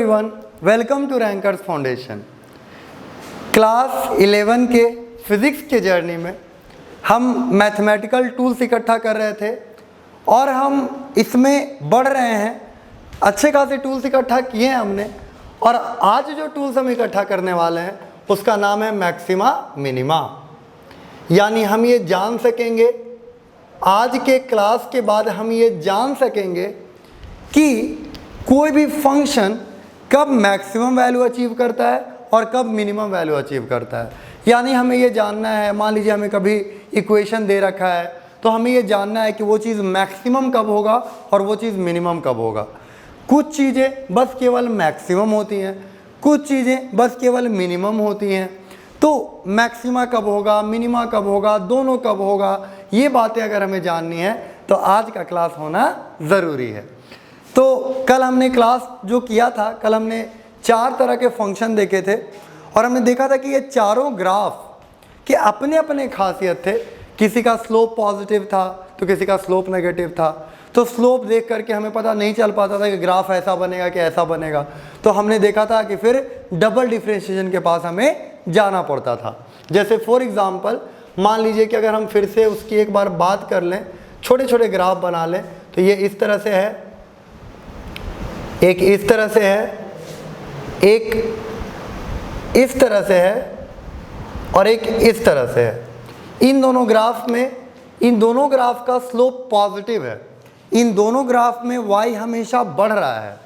Everyone, welcome to Rankers Foundation. Class 11 के physics के journey में हम मैथमेटिकल टूल्स इकट्ठा कर रहे थे और हम इसमें बढ़ रहे हैं। अच्छे खासे टूल्स इकट्ठा किए हैं हमने और आज जो टूल्स हम इकट्ठा करने वाले हैं उसका नाम है मैक्सिमा मिनिमा। यानी हम ये जान सकेंगे, आज के क्लास के बाद हम ये जान सकेंगे कि कोई भी फंक्शन कब मैक्सिमम वैल्यू अचीव करता है और कब मिनिमम वैल्यू अचीव करता है। यानी हमें ये जानना है, मान लीजिए हमें कभी इक्वेशन दे रखा है तो हमें ये जानना है कि वो चीज़ मैक्सिमम कब होगा और वो चीज़ मिनिमम कब होगा। कुछ चीज़ें बस केवल मैक्सिमम होती हैं, कुछ चीज़ें बस केवल मिनिमम होती हैं। तो मैक्सिमा कब होगा, मिनिमा कब होगा, दोनों कब होगा, ये बातें अगर हमें जाननी है तो आज का क्लास होना ज़रूरी है। तो कल हमने क्लास जो किया था, कल हमने 4 तरह के फंक्शन देखे थे और हमने देखा था कि ये चारों ग्राफ के अपने अपने खासियत थे। किसी का स्लोप पॉजिटिव था तो किसी का स्लोप नेगेटिव था। तो स्लोप देख करके हमें पता नहीं चल पाता था कि ग्राफ ऐसा बनेगा कि ऐसा बनेगा। तो हमने देखा था कि फिर डबल डिफरेंशिएशन के पास हमें जाना पड़ता था। जैसे फॉर एग्जांपल मान लीजिए कि अगर हम फिर से उसकी एक बार बात कर लें, छोटे छोटे ग्राफ बना लें, तो ये इस तरह से है, एक इस तरह से है, एक इस तरह से है और एक इस तरह से है। इन दोनों ग्राफ में, इन दोनों ग्राफ का स्लोप पॉजिटिव है। इन दोनों ग्राफ में y हमेशा बढ़ रहा है,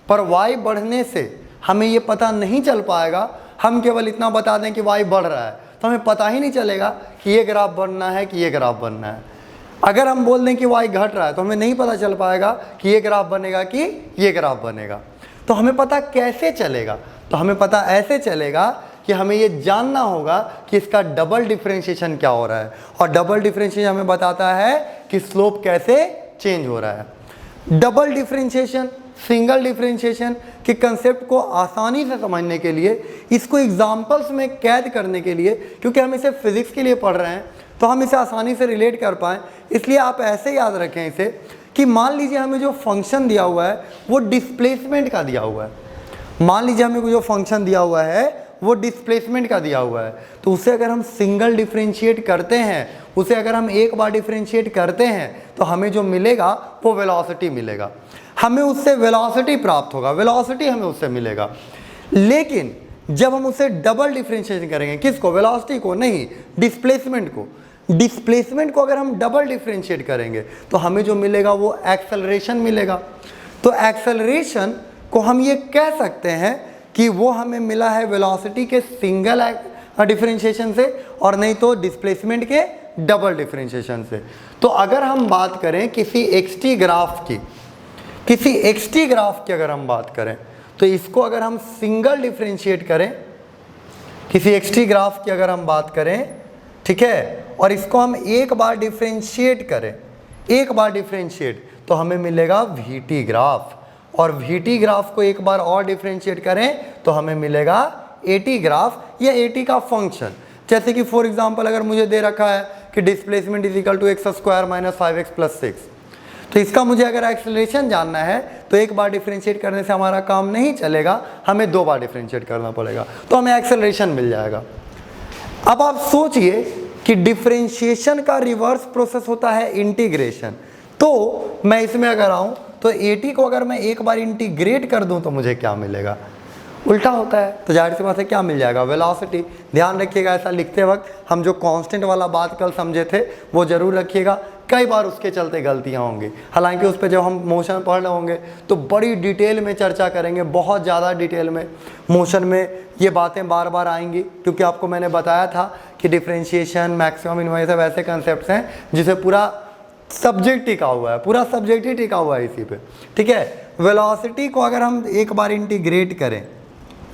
पर y बढ़ने से हमें ये पता नहीं चल पाएगा। हम केवल इतना बता दें कि y बढ़ रहा है तो हमें पता ही नहीं चलेगा कि ये ग्राफ बनना है कि ये ग्राफ बनना है। अगर हम बोल दें कि y घट रहा है तो हमें नहीं पता चल पाएगा कि ये ग्राफ बनेगा कि ये ग्राफ बनेगा। तो हमें पता कैसे चलेगा? तो हमें पता ऐसे चलेगा कि हमें ये जानना होगा कि इसका डबल डिफरेंशिएशन क्या हो रहा है। और डबल डिफरेंशिएशन हमें बताता है कि स्लोप कैसे चेंज हो रहा है। डबल डिफरेंशिएशन, सिंगल डिफरेंशिएशन के कंसेप्ट को आसानी से समझने के लिए, इसको एग्जाम्पल्स में कैद करने के लिए, क्योंकि हम इसे फिजिक्स के लिए पढ़ रहे हैं तो हम इसे आसानी से रिलेट कर पाएँ, इसलिए आप ऐसे याद रखें इसे कि मान लीजिए हमें जो फंक्शन दिया हुआ है वो डिस्प्लेसमेंट का दिया हुआ है। मान लीजिए हमें जो फंक्शन दिया हुआ है वो डिस्प्लेसमेंट का दिया हुआ है, तो उसे अगर हम सिंगल डिफरेंशिएट करते हैं, उसे अगर हम एक बार डिफरेंशिएट करते हैं तो हमें जो मिलेगा वो वेलोसिटी मिलेगा। हमें उससे वेलोसिटी प्राप्त होगा, वेलोसिटी हमें उससे मिलेगा। लेकिन जब हम उसे डबल डिफरेंशिएट करेंगे, किसको? वेलोसिटी को नहीं, डिस्प्लेसमेंट को। डिस्प्लेसमेंट को अगर हम डबल डिफरेंशिएट करेंगे तो हमें जो मिलेगा वो एक्सेलरेशन मिलेगा। तो एक्सेलरेशन को हम ये कह सकते हैं कि वो हमें मिला है वेलोसिटी के सिंगल डिफरेंशिएशन से और नहीं तो डिस्प्लेसमेंट के डबल डिफरेंशिएशन से। तो अगर हम बात करें किसी एक्सटी ग्राफ की, किसी एक्सटी ग्राफ की अगर हम बात करें तो इसको अगर हम सिंगल डिफरेंशिएट करें, किसी एक्सटी ग्राफ की अगर हम बात करें, ठीक है, और इसको हम एक बार डिफरेंशिएट करें, एक बार डिफरेंशिएट, तो हमें मिलेगा वीटी ग्राफ। और वीटी ग्राफ को एक बार और डिफरेंशिएट करें तो हमें मिलेगा एटी ग्राफ या एटी का फंक्शन। जैसे कि फॉर एग्जांपल अगर मुझे दे रखा है कि displacement is equal to x² - 5x + 6, तो इसका मुझे अगर एक्सेलरेशन जानना है तो एक बार डिफरेंशिएट करने से हमारा काम नहीं चलेगा, हमें 2 बार डिफरेंशिएट करना पड़ेगा, तो हमें एक्सेलरेशन मिल जाएगा। अब आप सोचिए कि डिफरेंशिएशन का रिवर्स प्रोसेस होता है इंटीग्रेशन। तो मैं इसमें अगर आऊँ तो 80 को अगर मैं एक बार इंटीग्रेट कर दूं तो मुझे क्या मिलेगा? उल्टा होता है, तो जाहिर सी बात है क्या मिल जाएगा? वेलोसिटी। ध्यान रखिएगा, ऐसा लिखते वक्त हम जो कांस्टेंट वाला बात कल समझे थे वो जरूर रखिएगा। कई बार उसके चलते गलतियां होंगी, हालांकि उस पर जब हम मोशन पढ़ रहे होंगे तो बड़ी डिटेल में चर्चा करेंगे, बहुत ज़्यादा डिटेल में। मोशन में ये बातें बार बार आएंगी क्योंकि आपको मैंने बताया था कि डिफरेंशिएशन, मैक्सिमम, मिनिमम, सब ऐसे कंसेप्ट हैं जिसे पूरा सब्जेक्ट टिका हुआ है, पूरा सब्जेक्ट ही टिका हुआ है इसी पे, ठीक है। वेलोसिटी को अगर हम एक बार इंटीग्रेट करें,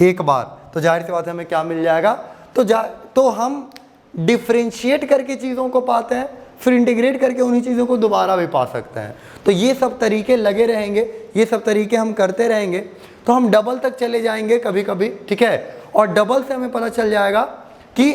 एक बार, तो जाहिर सी बात है हमें क्या मिल जाएगा? तो हम डिफरेंशिएट करके चीज़ों को पाते हैं, फिर इंटीग्रेट करके उन्हीं चीज़ों को दोबारा भी पा सकते हैं। तो ये सब तरीके लगे रहेंगे, ये सब तरीके हम करते रहेंगे तो हम डबल तक चले जाएंगे कभी कभी, ठीक है। और डबल से हमें पता चल जाएगा कि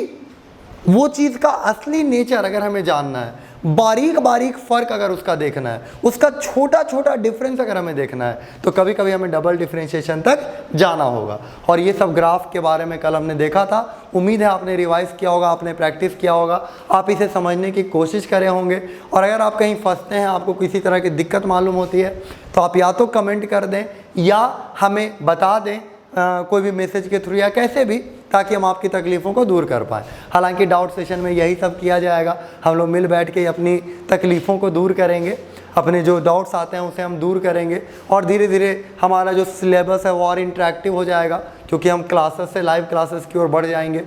वो चीज़ का असली नेचर अगर हमें जानना है, बारीक बारीक फ़र्क अगर उसका देखना है, उसका छोटा छोटा डिफरेंस अगर हमें देखना है, तो कभी कभी हमें डबल डिफरेंशिएशन तक जाना होगा। और ये सब ग्राफ के बारे में कल हमने देखा था। उम्मीद है आपने रिवाइज किया होगा, आपने प्रैक्टिस किया होगा, आप इसे समझने की कोशिश करे होंगे। और अगर आप कहीं फंसते हैं, आपको किसी तरह की दिक्कत मालूम होती है, तो आप या तो कमेंट कर दें या हमें बता दें कोई भी मैसेज के थ्रू या कैसे भी, ताकि हम आपकी तकलीफ़ों को दूर कर पाएँ। हालांकि डाउट सेशन में यही सब किया जाएगा, हम लोग मिल बैठ के अपनी तकलीफ़ों को दूर करेंगे, अपने जो डाउट्स आते हैं उसे हम दूर करेंगे, और धीरे धीरे हमारा जो सिलेबस है वो और इंटरेक्टिव हो जाएगा, क्योंकि हम क्लासेस से लाइव क्लासेस की ओर बढ़ जाएंगे।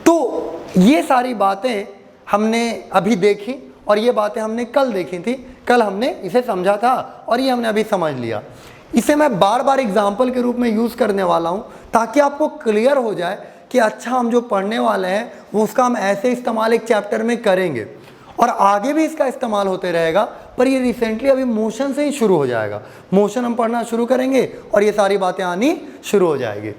तो ये सारी बातें हमने अभी देखी, और ये बातें हमने कल देखी थी। कल हमने इसे समझा था और ये हमने अभी समझ लिया। इसे मैं बार बार एग्जाम्पल के रूप में यूज़ करने वाला हूँ, ताकि आपको क्लियर हो जाए कि अच्छा हम जो पढ़ने वाले हैं वो उसका हम ऐसे इस्तेमाल एक चैप्टर में करेंगे, और आगे भी इसका इस्तेमाल होते रहेगा। पर ये रिसेंटली अभी मोशन से ही शुरू हो जाएगा। मोशन हम पढ़ना शुरू करेंगे और ये सारी बातें आनी शुरू हो जाएगी।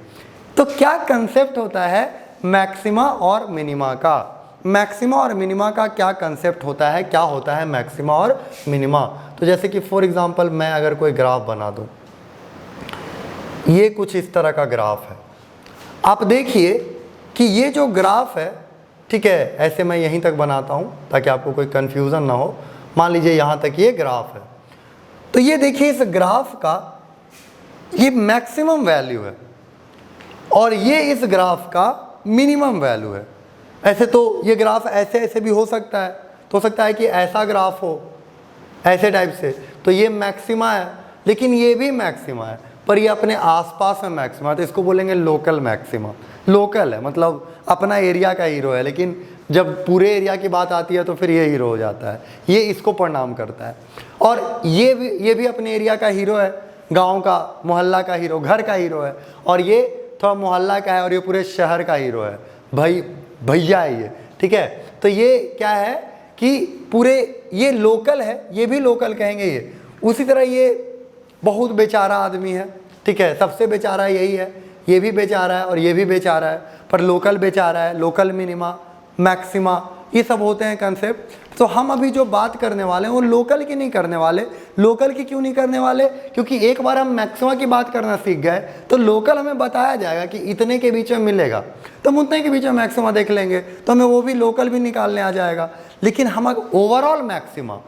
तो क्या कंसेप्ट होता है मैक्सिमा और मिनिमा का? मैक्सिमा और मिनिमा का क्या कंसेप्ट होता है, क्या होता है मैक्सिमा और मिनिमा? तो जैसे कि फॉर एग्जांपल मैं अगर कोई ग्राफ बना दूं, ये कुछ इस तरह का ग्राफ है। आप देखिए कि ये जो ग्राफ है, ठीक है, ऐसे मैं यहीं तक बनाता हूं ताकि आपको कोई कंफ्यूजन ना हो। मान लीजिए यहां तक ये ग्राफ है, तो ये देखिए इस ग्राफ का ये मैक्सिमम वैल्यू है और ये इस ग्राफ का मिनिमम वैल्यू है। ऐसे तो ये ग्राफ ऐसे ऐसे भी हो सकता है, तो हो सकता है कि ऐसा ग्राफ हो ऐसे टाइप से, तो ये मैक्सिमा है, लेकिन ये भी मैक्सिमा है, पर ये अपने आसपास में मैक्सिमा, तो इसको बोलेंगे लोकल मैक्सिमा। लोकल है मतलब अपना एरिया का हीरो है, लेकिन जब पूरे एरिया की बात आती है तो फिर ये हीरो हो जाता है, ये इसको प्रणाम करता है। और ये भी अपने एरिया का हीरो है, गांव का, मोहल्ला का हीरो, घर का हीरो है, और ये थोड़ा मोहल्ला का है, और ये पूरे शहर का हीरो है, भैया है ये, ठीक है। तो ये क्या है कि पूरे ये लोकल है, ये भी लोकल कहेंगे ये। उसी तरह ये बहुत बेचारा आदमी है, ठीक है, सबसे बेचारा यही है, ये भी बेचारा है और ये भी बेचारा है, पर लोकल बेचारा है। लोकल मिनिमा, मैक्सिमा, ये सब होते हैं कंसेप्ट। तो हम अभी जो बात करने वाले हैं वो लोकल की नहीं करने वाले। लोकल की क्यों नहीं करने वाले? क्योंकि एक बार हम मैक्सिमा की बात करना सीख गए तो लोकल हमें बताया जाएगा कि इतने के बीच में मिलेगा, तो हम उतने के बीच में मैक्सिमा देख लेंगे, तो हमें वो भी लोकल भी निकालने आ जाएगा। लेकिन हम ओवरऑल मैक्सिमा,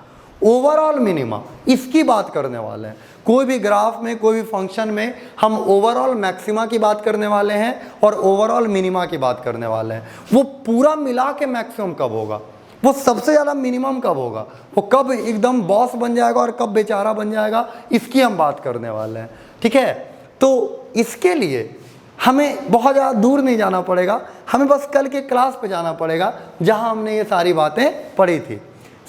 ओवरऑल मिनिमा, इसकी बात करने वाले हैं। कोई भी ग्राफ में, कोई भी फंक्शन में हम ओवरऑल मैक्सिमा की बात करने वाले हैं और ओवरऑल मिनिमा की बात करने वाले हैं। वो पूरा मिला के मैक्सिमम कब होगा, वो सबसे ज़्यादा मिनिमम कब होगा, वो कब एकदम बॉस बन जाएगा और कब बेचारा बन जाएगा, इसकी हम बात करने वाले हैं, ठीक है। तो इसके लिए हमें बहुत ज़्यादा दूर नहीं जाना पड़ेगा, हमें बस कल के क्लास पे जाना पड़ेगा जहाँ हमने ये सारी बातें पढ़ी थी।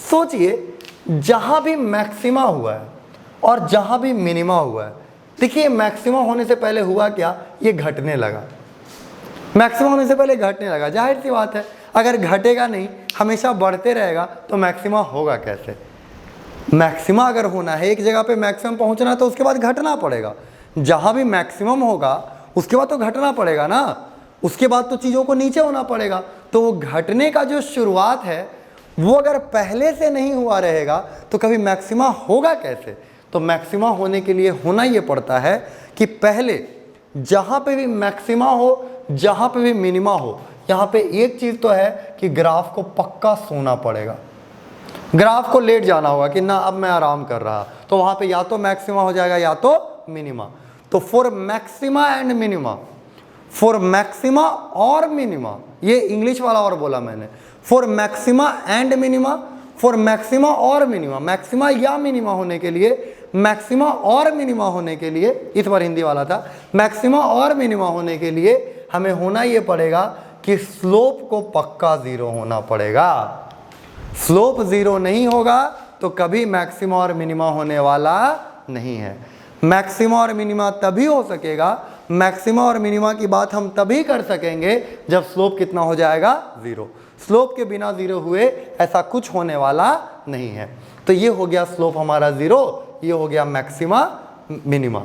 सोचिए जहाँ भी मैक्सिमा हुआ है और जहाँ भी मिनिमा हुआ है, देखिए मैक्सिमा होने से पहले हुआ क्या, ये घटने लगा। मैक्सिमा होने से पहले घटने लगा, जाहिर सी बात है, अगर घटेगा नहीं, हमेशा बढ़ते रहेगा, तो मैक्सिमा होगा कैसे? मैक्सिमा अगर होना है, एक जगह पे मैक्सिमम पहुंचना, तो उसके बाद घटना पड़ेगा। जहाँ भी मैक्सिमम होगा उसके बाद तो घटना पड़ेगा ना, उसके बाद तो चीज़ों को नीचे होना पड़ेगा। तो वो घटने का जो शुरुआत है वो अगर पहले से नहीं हुआ रहेगा तो कभी मैक्सिमा होगा कैसे? तो मैक्सिमा होने के लिए होना ये पड़ता है कि पहले जहाँ पे भी मैक्सिमा हो, जहाँ पे भी मिनिमा हो, यहाँ पे एक चीज़ तो है कि ग्राफ को पक्का सोना पड़ेगा, ग्राफ को लेट जाना होगा कि ना अब मैं आराम कर रहा, तो वहाँ पे या तो मैक्सिमा हो जाएगा या तो मिनिमा। तो for maxima and minima, for maxima और मिनिमा, ये इंग्लिश वाला और बोला मैंने, for maxima and minima, for maxima और मिनिमा, मैक्सिमा या मिनिमा होने के लिए, मैक्सिमा और मिनिमा होने के लिए, इस बार हिंदी वाला था, मैक्सिमा और मिनिमा होने के लिए हमें होना ये पड़ेगा कि स्लोप को पक्का ज़ीरो होना पड़ेगा। स्लोप ज़ीरो नहीं होगा तो कभी मैक्सिमा और मिनिमा होने वाला नहीं है। मैक्सिमा और मिनिमा तभी हो सकेगा, मैक्सिमा और मिनिमा की बात हम तभी कर सकेंगे जब स्लोप कितना हो जाएगा, ज़ीरो। स्लोप के बिना ज़ीरो हुए ऐसा कुछ होने वाला नहीं है। तो ये हो गया स्लोप हमारा ज़ीरो, ये हो गया मैक्सिमा मिनिमा।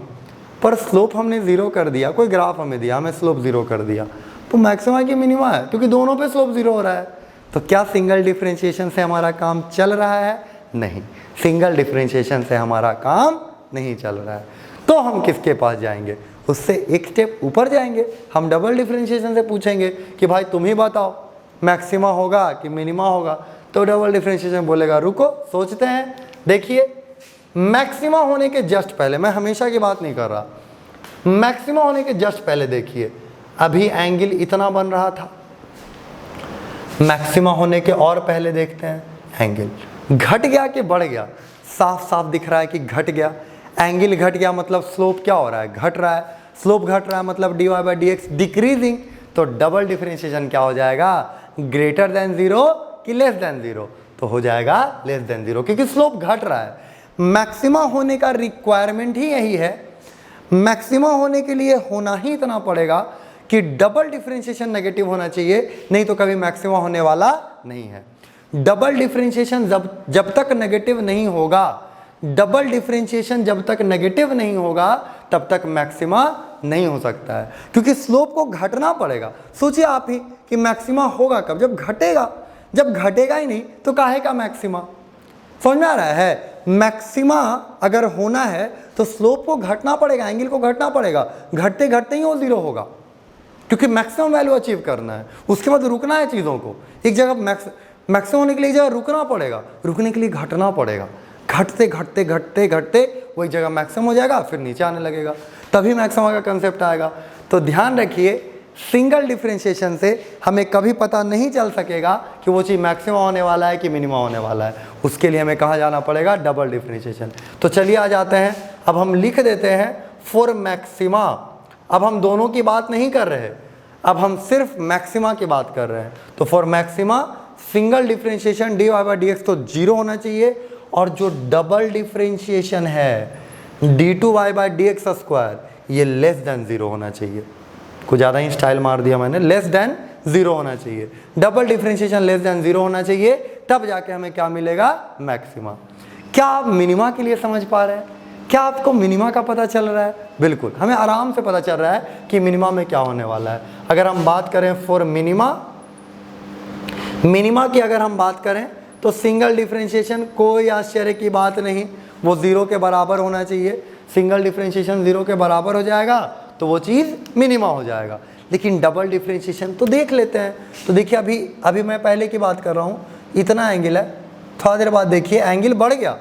पर स्लोप हमने ज़ीरो कर दिया, कोई ग्राफ हमें दिया, हमें स्लोप ज़ीरो कर दिया, तो मैक्सिमा की मिनिमा है, क्योंकि दोनों पे स्लोप ज़ीरो हो रहा है। तो क्या सिंगल डिफरेंशिएशन से हमारा काम चल रहा है? नहीं, सिंगल डिफरेंशिएशन से हमारा काम नहीं चल रहा है। तो हम किसके पास जाएंगे? उससे एक स्टेप ऊपर जाएंगे, हम डबल डिफरेंशिएशन से पूछेंगे कि भाई तुम ही बताओ मैक्सिमा होगा कि मिनिमा होगा। तो डबल डिफरेंशिएशन बोलेगा रुको सोचते हैं। देखिए मैक्सिमा होने के जस्ट पहले, मैं हमेशा की बात नहीं कर रहा, मैक्सिमा होने के जस्ट पहले देखिए अभी एंगल इतना बन रहा था। मैक्सिमा होने के और पहले देखते हैं एंगल घट गया कि बढ़ गया? साफ साफ दिख रहा है कि घट गया। एंगल घट गया मतलब स्लोप क्या हो रहा है? घट रहा है। स्लोप घट रहा है मतलब dy by D x decreasing. तो डबल डिफरेंशिएशन क्या हो जाएगा? ग्रेटर देन जीरो कि लेस देन जीरो? तो हो जाएगा लेस देन जीरो, क्योंकि स्लोप घट रहा है। मैक्सिमा होने का रिक्वायरमेंट ही यही है। मैक्सिमा होने के लिए होना ही इतना पड़ेगा कि डबल डिफरेंशिएशन नेगेटिव होना चाहिए, नहीं तो कभी मैक्सिमा होने वाला नहीं है। डबल डिफरेंशिएशन जब तक नेगेटिव नहीं होगा, डबल डिफरेंशिएशन जब तक नेगेटिव नहीं होगा तब तक मैक्सिमा नहीं हो सकता है, क्योंकि स्लोप को घटना पड़ेगा। सोचिए आप ही कि मैक्सिमा होगा कब? जब घटेगा। जब घटेगा ही नहीं तो काहे का मैक्सिमा? समझ में आ रहा है? मैक्सिमा अगर होना है तो स्लोप को घटना पड़ेगा, एंगल को घटना पड़ेगा। घटते घटते ही वो जीरो होगा, क्योंकि मैक्सिमम वैल्यू अचीव करना है। उसके बाद रुकना है चीज़ों को। एक जगह मैक्सिमम होने के लिए एक जगह रुकना पड़ेगा, रुकने के लिए घटना पड़ेगा। घटते घटते घटते घटते वही जगह मैक्सिमम हो जाएगा, फिर नीचे आने लगेगा, तभी मैक्सिमम का कंसेप्ट आएगा। तो ध्यान रखिए सिंगल डिफरेंशिएशन से हमें कभी पता नहीं चल सकेगा कि वो चीज़ मैक्सिमम होने वाला है कि मिनिमम होने वाला है। उसके लिए हमें कहाँ जाना पड़ेगा? Double differentiation. तो चलिए आ जाते हैं, अब हम लिख देते हैं फॉर मैक्सिमा। अब हम दोनों की बात नहीं कर रहे, अब हम सिर्फ मैक्सिमा की बात कर रहे हैं। तो for maxima single differentiation dy by D x तो जीरो होना चाहिए, और जो डबल डिफरेंशिएशन है d2y by D x square ये लेस देन जीरो होना चाहिए। कुछ ज़्यादा ही स्टाइल मार दिया मैंने, लेस देन जीरो होना चाहिए। Double differentiation less than zero होना चाहिए, तब जाके हमें क्या मिलेगा? मैक्सिमा। क्या आप मिनिमा के लिए समझ पा रहे हैं? क्या आपको मिनिमा का पता चल रहा है? बिल्कुल, हमें आराम से पता चल रहा है कि मिनिमा में क्या होने वाला है। अगर हम बात करें फॉर मिनिमा, मिनिमा की अगर हम बात करें तो सिंगल डिफरेंशिएशन कोई आश्चर्य की बात नहीं, वो ज़ीरो के बराबर होना चाहिए। सिंगल डिफरेंशिएशन ज़ीरो के बराबर हो जाएगा तो वो चीज़ मिनिमा हो जाएगा। लेकिन डबल डिफरेंशिएशन तो देख लेते हैं। तो देखिए अभी मैं पहले की बात कर रहा हूँ, इतना एंगल है, थोड़ा देर बाद देखिए एंगल बढ़ गया।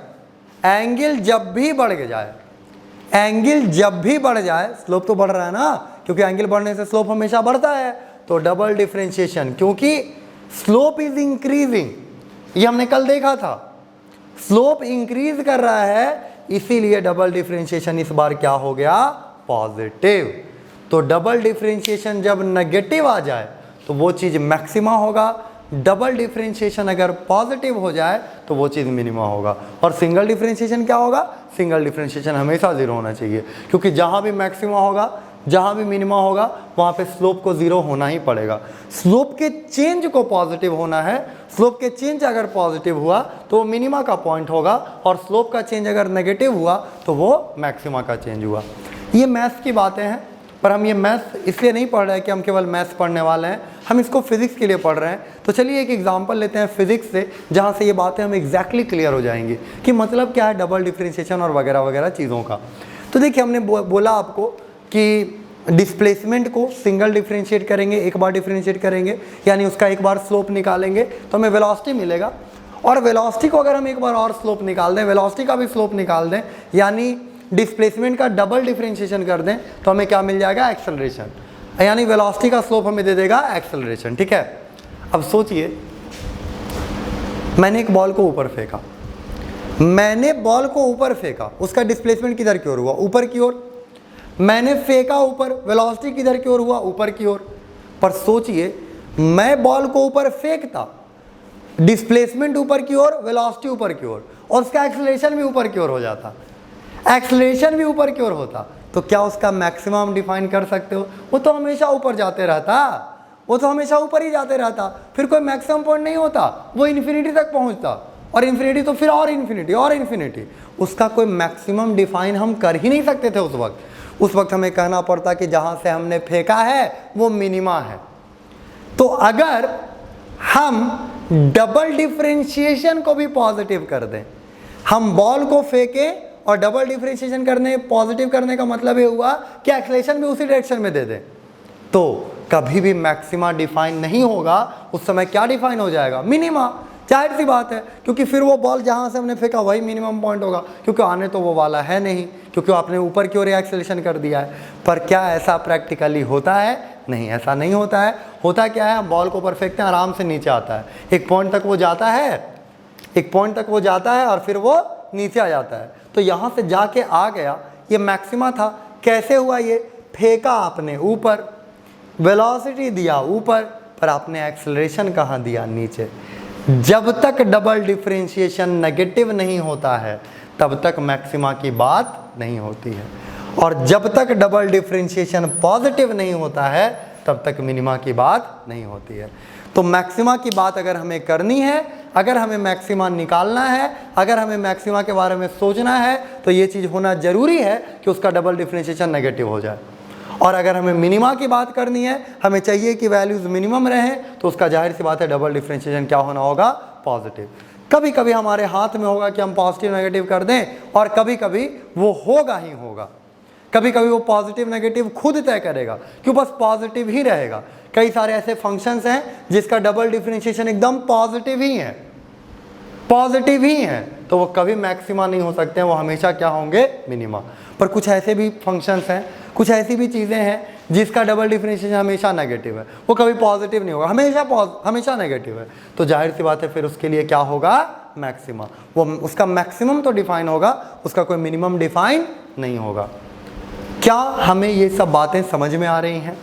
एंगल जब भी बढ़ जाए, एंगल जब भी बढ़ जाए, स्लोप तो बढ़ रहा है ना, क्योंकि एंगल बढ़ने से स्लोप हमेशा बढ़ता है। तो डबल डिफरेंशिएशन, क्योंकि स्लोप इज इंक्रीजिंग, ये हमने कल देखा था, स्लोप इंक्रीज कर रहा है, इसीलिए डबल डिफरेंशिएशन इस बार क्या हो गया? पॉजिटिव। तो डबल डिफरेंशिएशन जब नेगेटिव आ जाए तो वो चीज़ मैक्सिमा होगा, डबल डिफरेंशिएशन अगर पॉजिटिव हो जाए तो वो चीज़ मिनिमा होगा। और सिंगल डिफरेंशिएशन क्या होगा? सिंगल डिफरेंशिएशन हमेशा जीरो होना चाहिए, क्योंकि जहाँ भी मैक्सिमा होगा, जहाँ भी मिनिमा होगा, वहाँ पे स्लोप को जीरो होना ही पड़ेगा। स्लोप के चेंज को पॉजिटिव होना है, स्लोप के चेंज अगर पॉजिटिव हुआ तो वो मिनिमा का पॉइंट होगा, और स्लोप का चेंज अगर नेगेटिव हुआ तो वो मैक्सिमा का चेंज हुआ। ये मैथ्स की बातें हैं, पर हम ये मैथ्स इसलिए नहीं पढ़ रहे हैं कि हम केवल मैथ्स पढ़ने वाले हैं, हम इसको फिजिक्स के लिए पढ़ रहे हैं। तो चलिए एक एग्जांपल लेते हैं फिजिक्स से, जहाँ से ये बातें हमें एग्जैक्टली क्लियर हो जाएंगी कि मतलब क्या है डबल डिफरेंशिएशन और वगैरह वगैरह चीज़ों का। तो देखिए हमने बोला आपको कि डिस्प्लेसमेंट को सिंगल डिफरेंशिएट करेंगे, एक बार डिफरेंशिएट करेंगे, यानी उसका एक बार स्लोप निकालेंगे तो हमें वेलोसिटी मिलेगा, और वेलोसिटी को अगर हम एक बार और स्लोप निकाल दें, वेलोसिटी का भी स्लोप निकाल दें, यानी डिस्प्लेसमेंट का डबल डिफरेंशिएशन कर दें, तो हमें क्या मिल जाएगा? एक्सेलरेशन, यानी वेलोसिटी का स्लोप हमें दे देगा एक्सेलरेशन। ठीक है, अब सोचिए मैंने एक बॉल को ऊपर फेंका, मैंने बॉल को ऊपर फेंका, उसका डिस्प्लेसमेंट किधर की ओर हुआ? ऊपर की ओर। मैंने फेंका ऊपर, वेलोसिटी किधर की ओर हुआ? ऊपर की ओर। पर सोचिए मैं बॉल को ऊपर फेंकता, डिस्प्लेसमेंट ऊपर की ओर, वेलोसिटी ऊपर की ओर, और उसका एक्सेलरेशन भी ऊपर की ओर हो जाता, एक्सेलरेशन भी ऊपर की ओर होता, तो क्या उसका मैक्सिमम डिफाइन कर सकते हो? वो तो हमेशा ऊपर जाते रहता, वो तो हमेशा ऊपर ही जाते रहता, फिर कोई मैक्सिमम पॉइंट नहीं होता, वो इन्फिनिटी तक पहुंचता, और इन्फिनिटी तो फिर और इन्फिनिटी और इन्फिनिटी। उसका कोई मैक्सिमम डिफाइन हम कर ही नहीं सकते थे उस वक्त। उस वक्त हमें कहना पड़ता कि जहाँ से हमने फेंका है वो मिनिमा है। तो अगर हम डबल डिफरेंशिएशन को भी पॉजिटिव कर दें, हम बॉल को फेंके और डबल डिफरेंशिएशन करने पॉजिटिव करने का मतलब ये हुआ कि एक्सेलरेशन भी उसी डायरेक्शन में दे दें, तो कभी भी मैक्सिमा डिफाइन नहीं होगा, उस समय क्या डिफाइन हो जाएगा, मिनिमा। जाहिर सी बात है, क्योंकि फिर वो बॉल जहाँ से हमने फेंका वही मिनिमम पॉइंट होगा, क्योंकि आने तो वो वाला है नहीं, क्योंकि आपने ऊपर की ओर एक्सेलरेशन कर दिया है। पर क्या ऐसा प्रैक्टिकली होता है? नहीं, ऐसा नहीं होता है। होता क्या है, हम बॉल को ऊपर फेंकते हैं, आराम से नीचे आता है, एक पॉइंट तक वो जाता है, एक पॉइंट तक वो जाता है और फिर वो नीचे आ जाता है। तो यहाँ से जाके आ गया, ये मैक्सिमा था। कैसे हुआ ये? फेंका आपने ऊपर, वेलोसिटी दिया ऊपर, पर आपने एक्सेलरेशन कहाँ दिया? नीचे। जब तक डबल डिफरेंशिएशन नेगेटिव नहीं होता है तब तक मैक्सिमा की बात नहीं होती है, और जब तक डबल डिफरेंशिएशन पॉजिटिव नहीं होता है तब तक मिनिमा की बात नहीं होती है। तो मैक्सिमा की बात अगर हमें करनी है, अगर हमें मैक्सिमा निकालना है, अगर हमें मैक्सिमा के बारे में सोचना है, तो ये चीज़ होना ज़रूरी है कि उसका डबल डिफरेंशिएशन नेगेटिव हो जाए। और अगर हमें मिनिमा की बात करनी है, हमें चाहिए कि वैल्यूज़ मिनिमम रहें, तो उसका जाहिर सी बात है डबल डिफरेंशिएशन क्या होना होगा? पॉजिटिव। कभी कभी हमारे हाथ में होगा कि हम पॉजिटिव नेगेटिव कर दें, और कभी कभी वो होगा ही होगा, कभी कभी वो पॉजिटिव नेगेटिव खुद तय करेगा, क्यों बस पॉजिटिव ही रहेगा। कई सारे ऐसे फंक्शंस हैं जिसका डबल डिफरेंशिएशन एकदम पॉजिटिव ही है, पॉजिटिव ही है, तो वो कभी मैक्सिमा नहीं हो सकते हैं, वो हमेशा क्या होंगे? मिनिमा। पर कुछ ऐसे भी फंक्शंस हैं, कुछ ऐसी भी चीज़ें हैं जिसका डबल डिफरेंशिएशन हमेशा नेगेटिव है, वो कभी पॉजिटिव नहीं होगा, हमेशा नेगेटिव है। तो जाहिर सी बात है फिर उसके लिए क्या होगा? मैक्सिमा। वो उसका मैक्सिमम तो डिफाइन होगा, उसका कोई मिनिमम डिफाइन नहीं होगा। क्या हमें ये सब बातें समझ में आ रही हैं?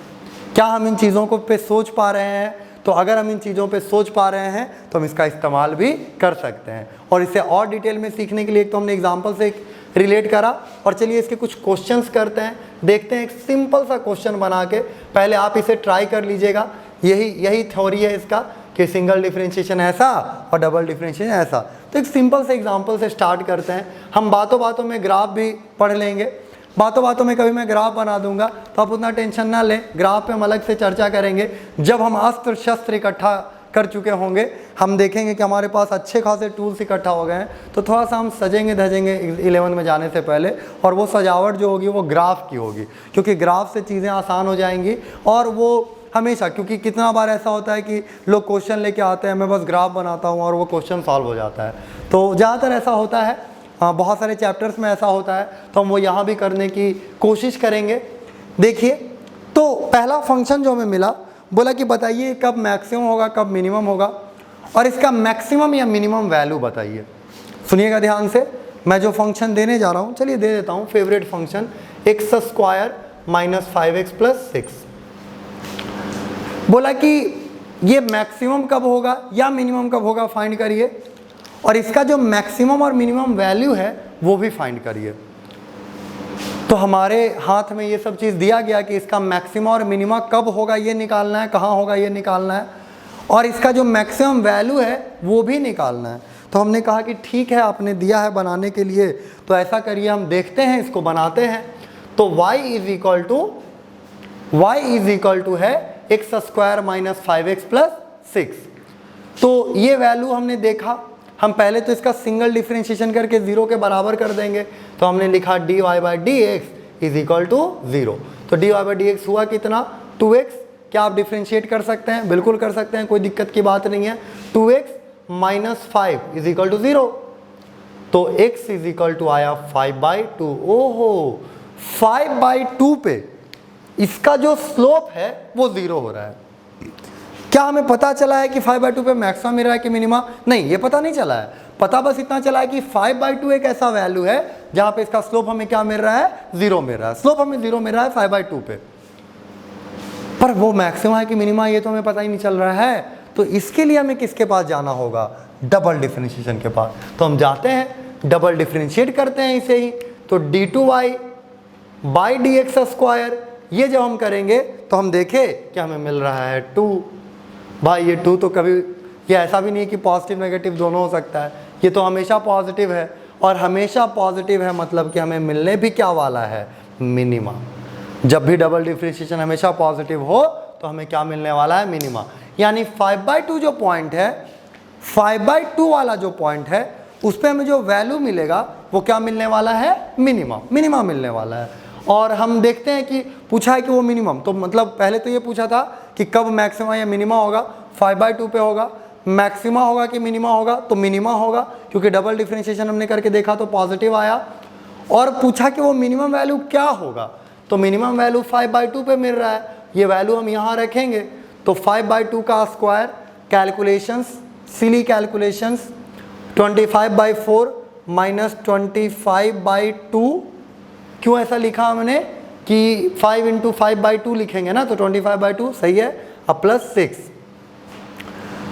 क्या हम इन चीज़ों को पे सोच पा रहे हैं? तो अगर हम इन चीज़ों पे सोच पा रहे हैं तो हम इसका इस्तेमाल भी कर सकते हैं। और इसे और डिटेल में सीखने के लिए एक तो हमने एग्जांपल से रिलेट करा, और चलिए इसके कुछ क्वेश्चंस करते हैं, देखते हैं। एक सिंपल सा क्वेश्चन बना के पहले आप इसे ट्राई कर लीजिएगा। यही थ्योरी है इसका कि सिंगल डिफरेंशिएशन ऐसा और डबल डिफरेंशिएशन ऐसा। तो एक सिंपल से एग्जाम्पल से स्टार्ट करते हैं। हम बातों बातों में ग्राफ भी पढ़ लेंगे, बातों बातों में कभी मैं ग्राफ बना दूंगा, तो आप उतना टेंशन ना लें, ग्राफ पे हम अलग से चर्चा करेंगे। जब हम अस्त्र शस्त्र इकट्ठा कर चुके होंगे, हम देखेंगे कि हमारे पास अच्छे खासे टूल्स इकट्ठा हो गए हैं, तो थोड़ा सा हम सजेंगे धजेंगे 11 में जाने से पहले, और वो सजावट जो होगी वो ग्राफ की होगी, क्योंकि ग्राफ से चीज़ें आसान हो जाएंगी। और वो हमेशा, क्योंकि कितना बार ऐसा होता है कि लोग क्वेश्चन लेके आते हैं, मैं बस ग्राफ बनाता हूँ और वो क्वेश्चन सॉल्व हो जाता है, तो ज़्यादातर ऐसा होता है। हाँ, बहुत सारे चैप्टर्स में ऐसा होता है, तो हम वो यहाँ भी करने की कोशिश करेंगे। देखिए, तो पहला फंक्शन जो हमें मिला, बोला कि बताइए कब मैक्सिमम होगा, कब मिनिमम होगा, और इसका मैक्सिमम या मिनिमम वैल्यू बताइए। सुनिएगा ध्यान से, मैं जो फंक्शन देने जा रहा हूँ, चलिए दे देता हूँ। Favourite function x² - 5x + 6। बोला कि ये मैक्सिमम कब होगा या मिनिमम कब होगा, फाइंड करिए, और इसका जो मैक्सिमम और मिनिमम वैल्यू है वो भी फाइंड करिए। तो हमारे हाथ में ये सब चीज़ दिया गया कि इसका मैक्सिमा और मिनिमा कब होगा ये निकालना है, कहाँ होगा ये निकालना है, और इसका जो मैक्सिमम वैल्यू है वो भी निकालना है। तो हमने कहा कि ठीक है, आपने दिया है बनाने के लिए, तो ऐसा करिए, हम देखते हैं, इसको बनाते हैं। तो y इज इक्वल टू है x² - 5x + 6। तो ये वैल्यू हमने देखा, हम पहले तो इसका सिंगल डिफरेंशिएशन करके 0 के बराबर कर देंगे, तो हमने लिखा dy/dx इज इक्वल टू 0। तो dy/dx हुआ कितना? 2x। क्या आप डिफरेंशिएट कर सकते हैं? बिल्कुल कर सकते हैं, कोई दिक्कत की बात नहीं है। 2x - 5 इज इक्वल टू 0, तो x इज इक्वल टू आया 5/2। ओहो, 5/2 पे इसका जो स्लोप है वो 0 हो रहा है। क्या हमें पता चला है कि 5/2 पे मैक्सिमम मिल रहा है कि मिनिमा? नहीं, ये पता नहीं चला है। पता बस इतना चला है कि 5/2 एक ऐसा वैल्यू है जहां पे इसका स्लोप हमें क्या मिल रहा है? 0 मिल रहा है। स्लोप हमें 0 मिल रहा है 5/2 पे, पर वो मैक्सिमा है कि मिनिमा ये तो हमें पता ही नहीं चल रहा है। तो इसके लिए हमें किसके पास जाना होगा? डबल डिफरेंशिएशन के पास। तो हम जाते हैं, डबल डिफरेंशिएट करते हैं इसे ही। तो d2y/dx², ये जब हम करेंगे तो हम देखें कि हमें मिल रहा है 2। भाई ये 2 तो कभी, ये ऐसा भी नहीं है कि पॉजिटिव नेगेटिव दोनों हो सकता है, ये तो हमेशा पॉजिटिव है, और हमेशा पॉजिटिव है मतलब कि हमें मिलने भी क्या वाला है? मिनिमा। जब भी डबल डिफरेंशिएशन हमेशा पॉजिटिव हो तो हमें क्या मिलने वाला है? मिनिमा। यानी 5/2 जो पॉइंट है 5/2 वाला जो पॉइंट है उस पर हमें जो वैल्यू मिलेगा वो क्या मिलने वाला है, मिनिमम, मिनिमम मिलने वाला है। और हम देखते हैं कि पूछा है कि वो मिनिमम, तो मतलब पहले तो ये पूछा था कि कब मैक्सिमा या मिनिमा होगा, 5/2 पे होगा, मैक्सिमा होगा कि मिनिमा होगा, तो मिनिमा होगा क्योंकि डबल डिफरेंशिएशन हमने करके देखा तो पॉजिटिव आया। और पूछा कि वो मिनिमम वैल्यू क्या होगा, तो मिनिमम वैल्यू 5/2 पे मिल रहा है, ये वैल्यू हम यहाँ रखेंगे। तो 5/2 का स्क्वायर, कैलकुलेशंस, सिली कैलकुलेशंस, 25/4 माइनस 25/2, क्यों ऐसा लिखा हमने कि 5 × 5/2 लिखेंगे ना, तो 25/2 सही है, अब प्लस 6,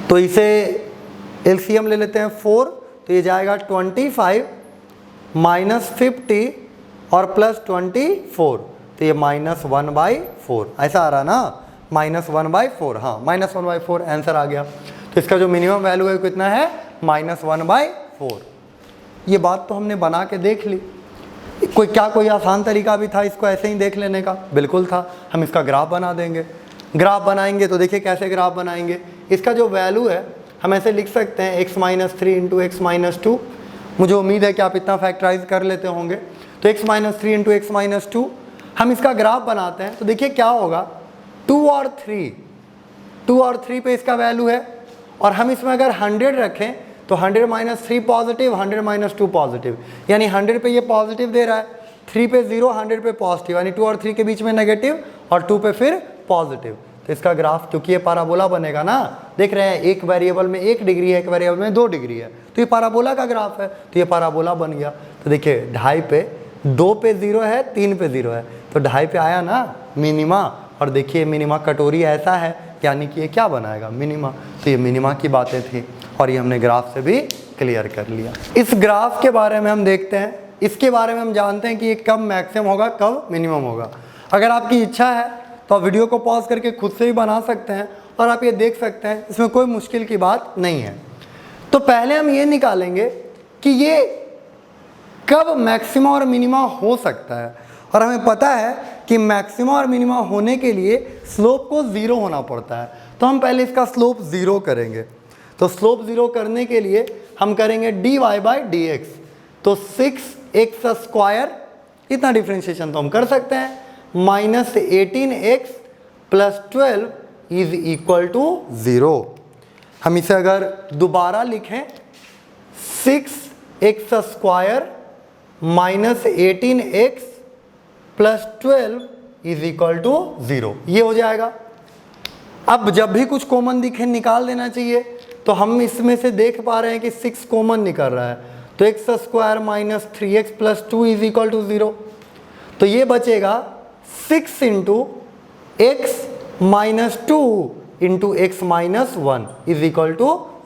तो इसे एलसीएम ले लेते हैं 4, तो ये जाएगा 25 माइनस 50 और प्लस 24, तो ये -1/4 ऐसा आ रहा ना, -1/4, हाँ -1/4 आंसर आ गया। तो इसका जो मिनिमम वैल्यू है कितना है, -1/4। ये बात तो हमने बना के देख ली। कोई आसान तरीका भी था इसको ऐसे ही देख लेने का, बिल्कुल था। हम इसका ग्राफ बना देंगे, ग्राफ बनाएंगे तो देखिए कैसे ग्राफ बनाएंगे। इसका जो वैल्यू है हम ऐसे लिख सकते हैं x - 3 × x - 2, मुझे उम्मीद है कि आप इतना फैक्टराइज कर लेते होंगे। तो x - 3 × x - 2 हम इसका ग्राफ बनाते हैं तो देखिए क्या होगा, 2 और 3 पे इसका वैल्यू है, और हम इसमें अगर 100 रखें तो 100 - 3 पॉजिटिव, 100 - 2 पॉजिटिव, यानी 100 पे ये पॉजिटिव दे रहा है, 3 पे 0, 100 पे पॉजिटिव, यानी 2 और 3 के बीच में नेगेटिव और 2 पे फिर पॉजिटिव। तो इसका ग्राफ, क्योंकि ये पैराबोला बनेगा ना, देख रहे हैं एक वेरिएबल में 1 डिग्री है, एक वेरिएबल में 2 डिग्री है, तो ये पैराबोला का ग्राफ है, तो ये पैराबोला बन गया। तो देखिए 2.5 पे, 2 पे 0 है, 3 पे 0 है, तो 2.5 पे आया ना मिनिमा, और देखिए मिनिमा कटोरी ऐसा है, यानी कि ये क्या बनाएगा, मिनिमा। तो ये मिनिमा की बातें थी और ये हमने ग्राफ से भी क्लियर कर लिया। इस ग्राफ के बारे में हम देखते हैं, इसके बारे में हम जानते हैं कि ये कब मैक्सिमम होगा, कब मिनिमम होगा। अगर आपकी इच्छा है तो आप वीडियो को पॉज करके खुद से भी बना सकते हैं और आप ये देख सकते हैं, इसमें कोई मुश्किल की बात नहीं है। तो पहले हम ये निकालेंगे कि ये कब मैक्सिमा और मिनिमा हो सकता है, और हमें पता है कि मैक्सिमा और मिनिमा होने के लिए स्लोप को 0 होना पड़ता है। तो हम पहले इसका स्लोप 0 करेंगे। तो स्लोप 0 करने के लिए हम करेंगे dy/dx, तो 6x², इतना डिफ्रेंशिएशन तो हम कर सकते हैं, -18x + 12 = 0। हम इसे अगर दोबारा लिखें, 6x² - 18x + 12 = 0, ये हो जाएगा। अब जब भी कुछ कॉमन दिखे निकाल देना चाहिए, तो हम इसमें से देख पा रहे हैं कि 6 कॉमन निकल रहा है, तो x² - 3x + 2 = 0, तो ये बचेगा 6 × x - 2 × x - 1 =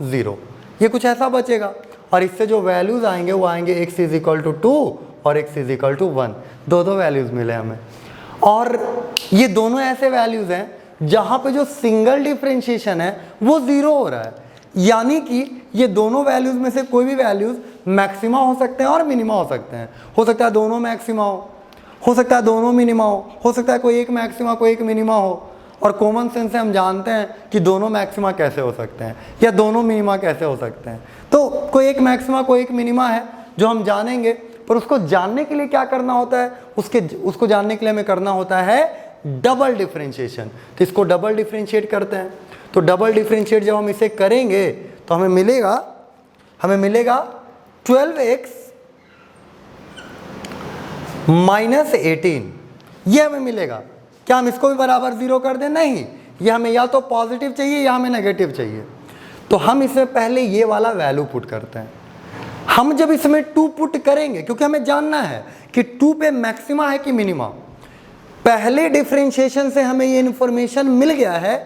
0, ये कुछ ऐसा बचेगा। और इससे जो वैल्यूज़ आएंगे वो आएंगे x = 2 और x = 1, दो वैल्यूज़ मिले हमें। और ये दोनों ऐसे वैल्यूज़ हैं जहाँ पे जो सिंगल डिफरेंशिएशन है वो 0 हो रहा है, यानी कि ये दोनों वैल्यूज़ में से कोई भी वैल्यूज़ मैक्सिमा हो सकते हैं और मिनिमा हो सकते हैं। हो सकता है दोनों मैक्सिमा हो सकता है दोनों मिनिमा हो सकता है कोई एक मैक्सिमा कोई एक मिनिमा हो। और कॉमन सेंस से हम जानते हैं कि दोनों मैक्सिमा कैसे हो सकते हैं या दोनों मिनिमा कैसे हो सकते हैं। तो कोई एक मैक्सिमा कोई एक मिनिमा है जो हम जानेंगे, पर उसको जानने के लिए क्या करना होता है, उसको जानने के लिए हमें करना होता है डबल डिफरेंशिएशन। तो इसको डबल डिफरेंशिएट करते हैं। तो डबल डिफरेंशिएट जब हम इसे करेंगे तो हमें मिलेगा 12x - 18, ये हमें मिलेगा। क्या हम इसको भी बराबर 0 कर दें? नहीं, ये हमें या तो पॉजिटिव चाहिए या हमें नेगेटिव चाहिए। तो हम इसमें पहले ये वाला वैल्यू पुट करते हैं। हम जब इसमें 2 पुट करेंगे, क्योंकि हमें जानना है कि 2 पे मैक्सिमा है कि मिनिमा, पहले डिफरेंशिएशन से हमें ये इन्फॉर्मेशन मिल गया है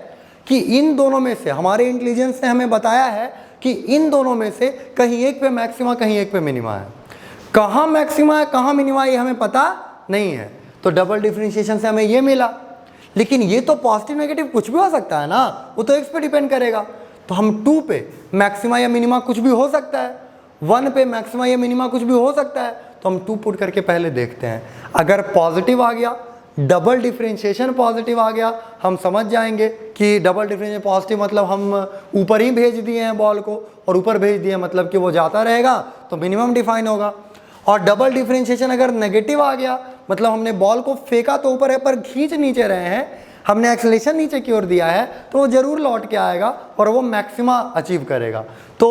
कि इन दोनों में से, हमारे इंटेलिजेंस ने हमें बताया है कि इन दोनों में से कहीं एक पे मैक्सिमा कहीं एक पे मिनिमा है। कहाँ मैक्सिमा है कहाँ मिनिमा ये हमें पता नहीं है। तो डबल डिफरेंशिएशन से हमें ये मिला, लेकिन ये तो पॉजिटिव नेगेटिव कुछ भी हो सकता है ना, वो तो x पे डिपेंड करेगा। तो हम 2 पे मैक्सिमा या मिनिमा कुछ भी हो सकता है, 1 पे मैक्सिमा या मिनिमा कुछ भी हो सकता है। तो हम 2 पुट करके पहले देखते हैं, अगर पॉजिटिव आ गया डबल डिफरेंशिएशन पॉजिटिव आ गया, हम समझ जाएंगे कि डबल डिफरेंशिएशन पॉजिटिव मतलब हम ऊपर ही भेज दिए हैं बॉल को, और ऊपर भेज दिए मतलब कि वो जाता रहेगा तो मिनिमम डिफाइन होगा। और डबल डिफरेंशिएशन अगर नेगेटिव आ गया मतलब हमने बॉल को फेंका तो ऊपर है पर खींच नीचे रहे हैं, हमने एक्सेलरेशन नीचे की ओर दिया है, तो वो जरूर लौट के आएगा और वो मैक्सिमा अचीव करेगा। तो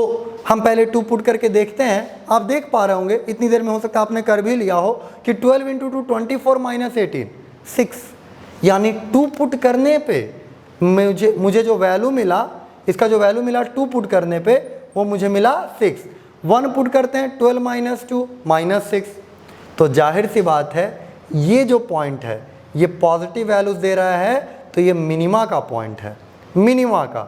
हम पहले 2 पुट करके देखते हैं। आप देख पा रहे होंगे इतनी देर में, हो सकता है आपने कर भी लिया हो कि 12 × 2 24 - 18 6, यानी 2 पुट करने पे मुझे जो वैल्यू मिला, इसका जो वैल्यू मिला 2 पुट करने पे वो मुझे मिला 6। 1 पुट करते हैं 12 - 2 -6। तो जाहिर सी बात है ये जो पॉइंट है ये पॉजिटिव वैल्यूज दे रहा है, तो ये मिनिमा का पॉइंट है, मिनिमा का।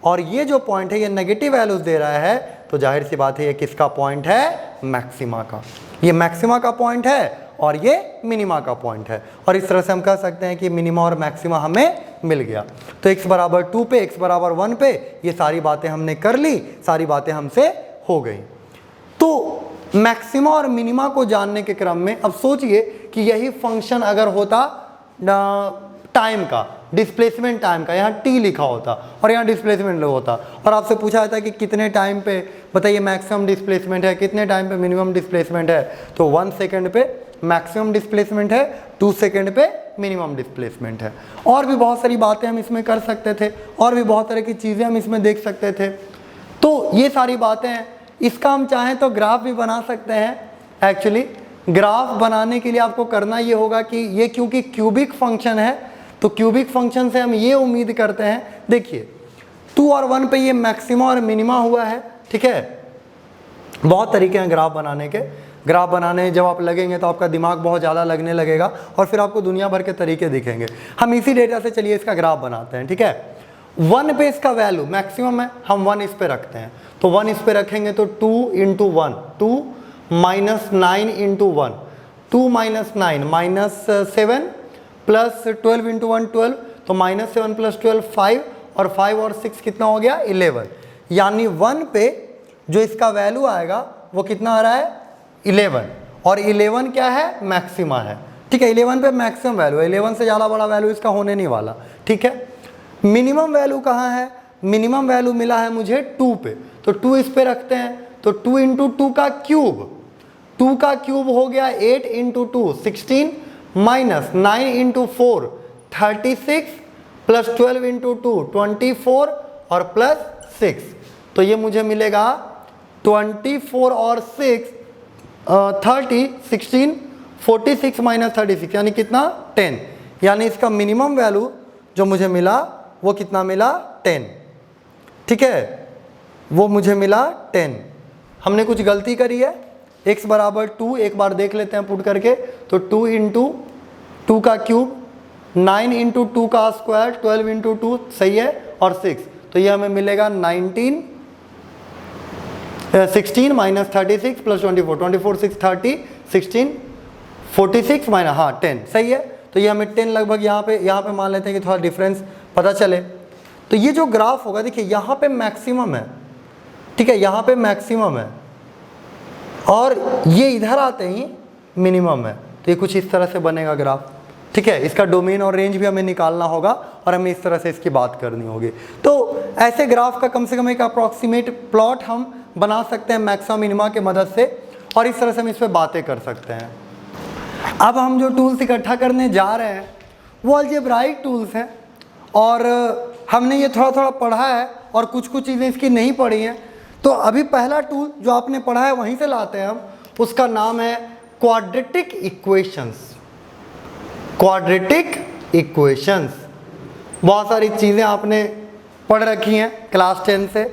और ये जो पॉइंट है ये नेगेटिव वैल्यूज दे रहा है, तो जाहिर सी बात है ये किसका पॉइंट है, मैक्सिमा का। ये मैक्सिमा का पॉइंट है और ये मिनिमा का पॉइंट है। और इस तरह से हम कह सकते हैं कि मिनिमा और मैक्सिमा हमें मिल गया। तो x = 2 पे, x = 1 पे ये सारी बातें हमने कर ली, सारी बातें हमसे हो गई। तो मैक्सिमा और मिनिमा को जानने के क्रम में अब सोचिए कि यही फंक्शन अगर होता टाइम का, डिस्प्लेसमेंट टाइम का, यहाँ t लिखा होता और यहाँ डिस्प्लेसमेंट होता, और आपसे पूछा जाता है कि कितने टाइम पे बताइए मैक्सिमम डिस्प्लेसमेंट है, कितने टाइम पे मिनिमम डिस्प्लेसमेंट है, तो 1 सेकेंड पे मैक्सिमम डिस्प्लेसमेंट है, 2 सेकेंड पे मिनिमम डिस्प्लेसमेंट है। और भी बहुत सारी बातें हम इसमें कर सकते थे, और भी बहुत तरह की चीज़ें हम इसमें देख सकते थे। तो ये सारी बातें हैं। इसका हम चाहें तो ग्राफ भी बना सकते हैं। एक्चुअली ग्राफ बनाने के लिए आपको करना ये होगा कि ये क्योंकि क्यूबिक फंक्शन है, तो क्यूबिक फंक्शन से हम ये उम्मीद करते हैं, देखिए 2 और 1 पे ये मैक्सिमा और मिनिमा हुआ है, ठीक है। बहुत तरीके हैं ग्राफ बनाने के। ग्राफ बनाने जब आप लगेंगे तो आपका दिमाग बहुत ज़्यादा लगने लगेगा और फिर आपको दुनिया भर के तरीके दिखेंगे। हम इसी डेटा से चलिए इसका ग्राफ बनाते हैं, ठीक है। 1 पे इसका वैल्यू मैक्सिमम है, हम 1 इस पे रखते हैं, तो 1 इस पे रखेंगे तो 2 × 1, 2 - 9 × 1, 2 - 9 -7 प्लस 12 × 1 12, तो -7 + 12 5, और 5 और 6 कितना हो गया 11। यानी 1 पे जो इसका वैल्यू आएगा वो कितना आ रहा है 11, और 11 क्या है मैक्सिमा है, ठीक है। 11 पे मैक्सिमम वैल्यू है, 11 से ज़्यादा बड़ा वैल्यू इसका होने नहीं वाला, ठीक है। मिनिमम वैल्यू कहाँ है, मिनिमम वैल्यू मिला है मुझे 2 पे, तो 2 इस पे रखते हैं, तो 2 × 2 का क्यूब, 2 का क्यूब हो गया 8 × 2 16 - 9 × 4 36 प्लस 12 × 2 24 और प्लस 6, तो ये मुझे मिलेगा 24 और 6 30 16 46 - 36 यानी कितना 10। यानी इसका मिनिमम वैल्यू जो मुझे मिला वो कितना मिला 10, ठीक है, वो मुझे मिला 10। हमने कुछ गलती करी है। x = 2 एक बार देख लेते हैं पुट करके, तो 2 × 2 का क्यूब, 9 × 2 का स्क्वायर, 12 × 2 सही है, और 6, तो ये हमें मिलेगा 16 - 36 प्लस 24 24 6 30 16 46 - हाँ 10 सही है। तो ये हमें 10 लगभग यहाँ पे मान लेते हैं कि थोड़ा डिफरेंस पता चले। तो ये जो ग्राफ होगा देखिए यहाँ पे मैक्सिमम है, ठीक है, यहाँ पे मैक्सिमम है और ये इधर आते ही मिनिमम है, तो ये कुछ इस तरह से बनेगा ग्राफ, ठीक है। इसका डोमेन और रेंज भी हमें निकालना होगा और हमें इस तरह से इसकी बात करनी होगी। तो ऐसे ग्राफ का कम से कम एक अप्रॉक्सीमेट प्लॉट हम बना सकते हैं मैक्सिमा मिनिमा के मदद से, और इस तरह से हम इस पर बातें कर सकते हैं। अब हम जो टूल्स इकट्ठा करने जा रहे हैं वो अलजेब्राइक टूल्स हैं, और हमने ये थोड़ा थोड़ा पढ़ा है और कुछ कुछ चीज़ें इसकी नहीं पढ़ी हैं। तो अभी पहला टूल जो आपने पढ़ा है वहीं से लाते हैं हम, उसका नाम है क्वाड्रेटिक इक्वेशंस। क्वाड्रेटिक इक्वेशंस, बहुत सारी चीज़ें आपने पढ़ रखी हैं क्लास 10 से,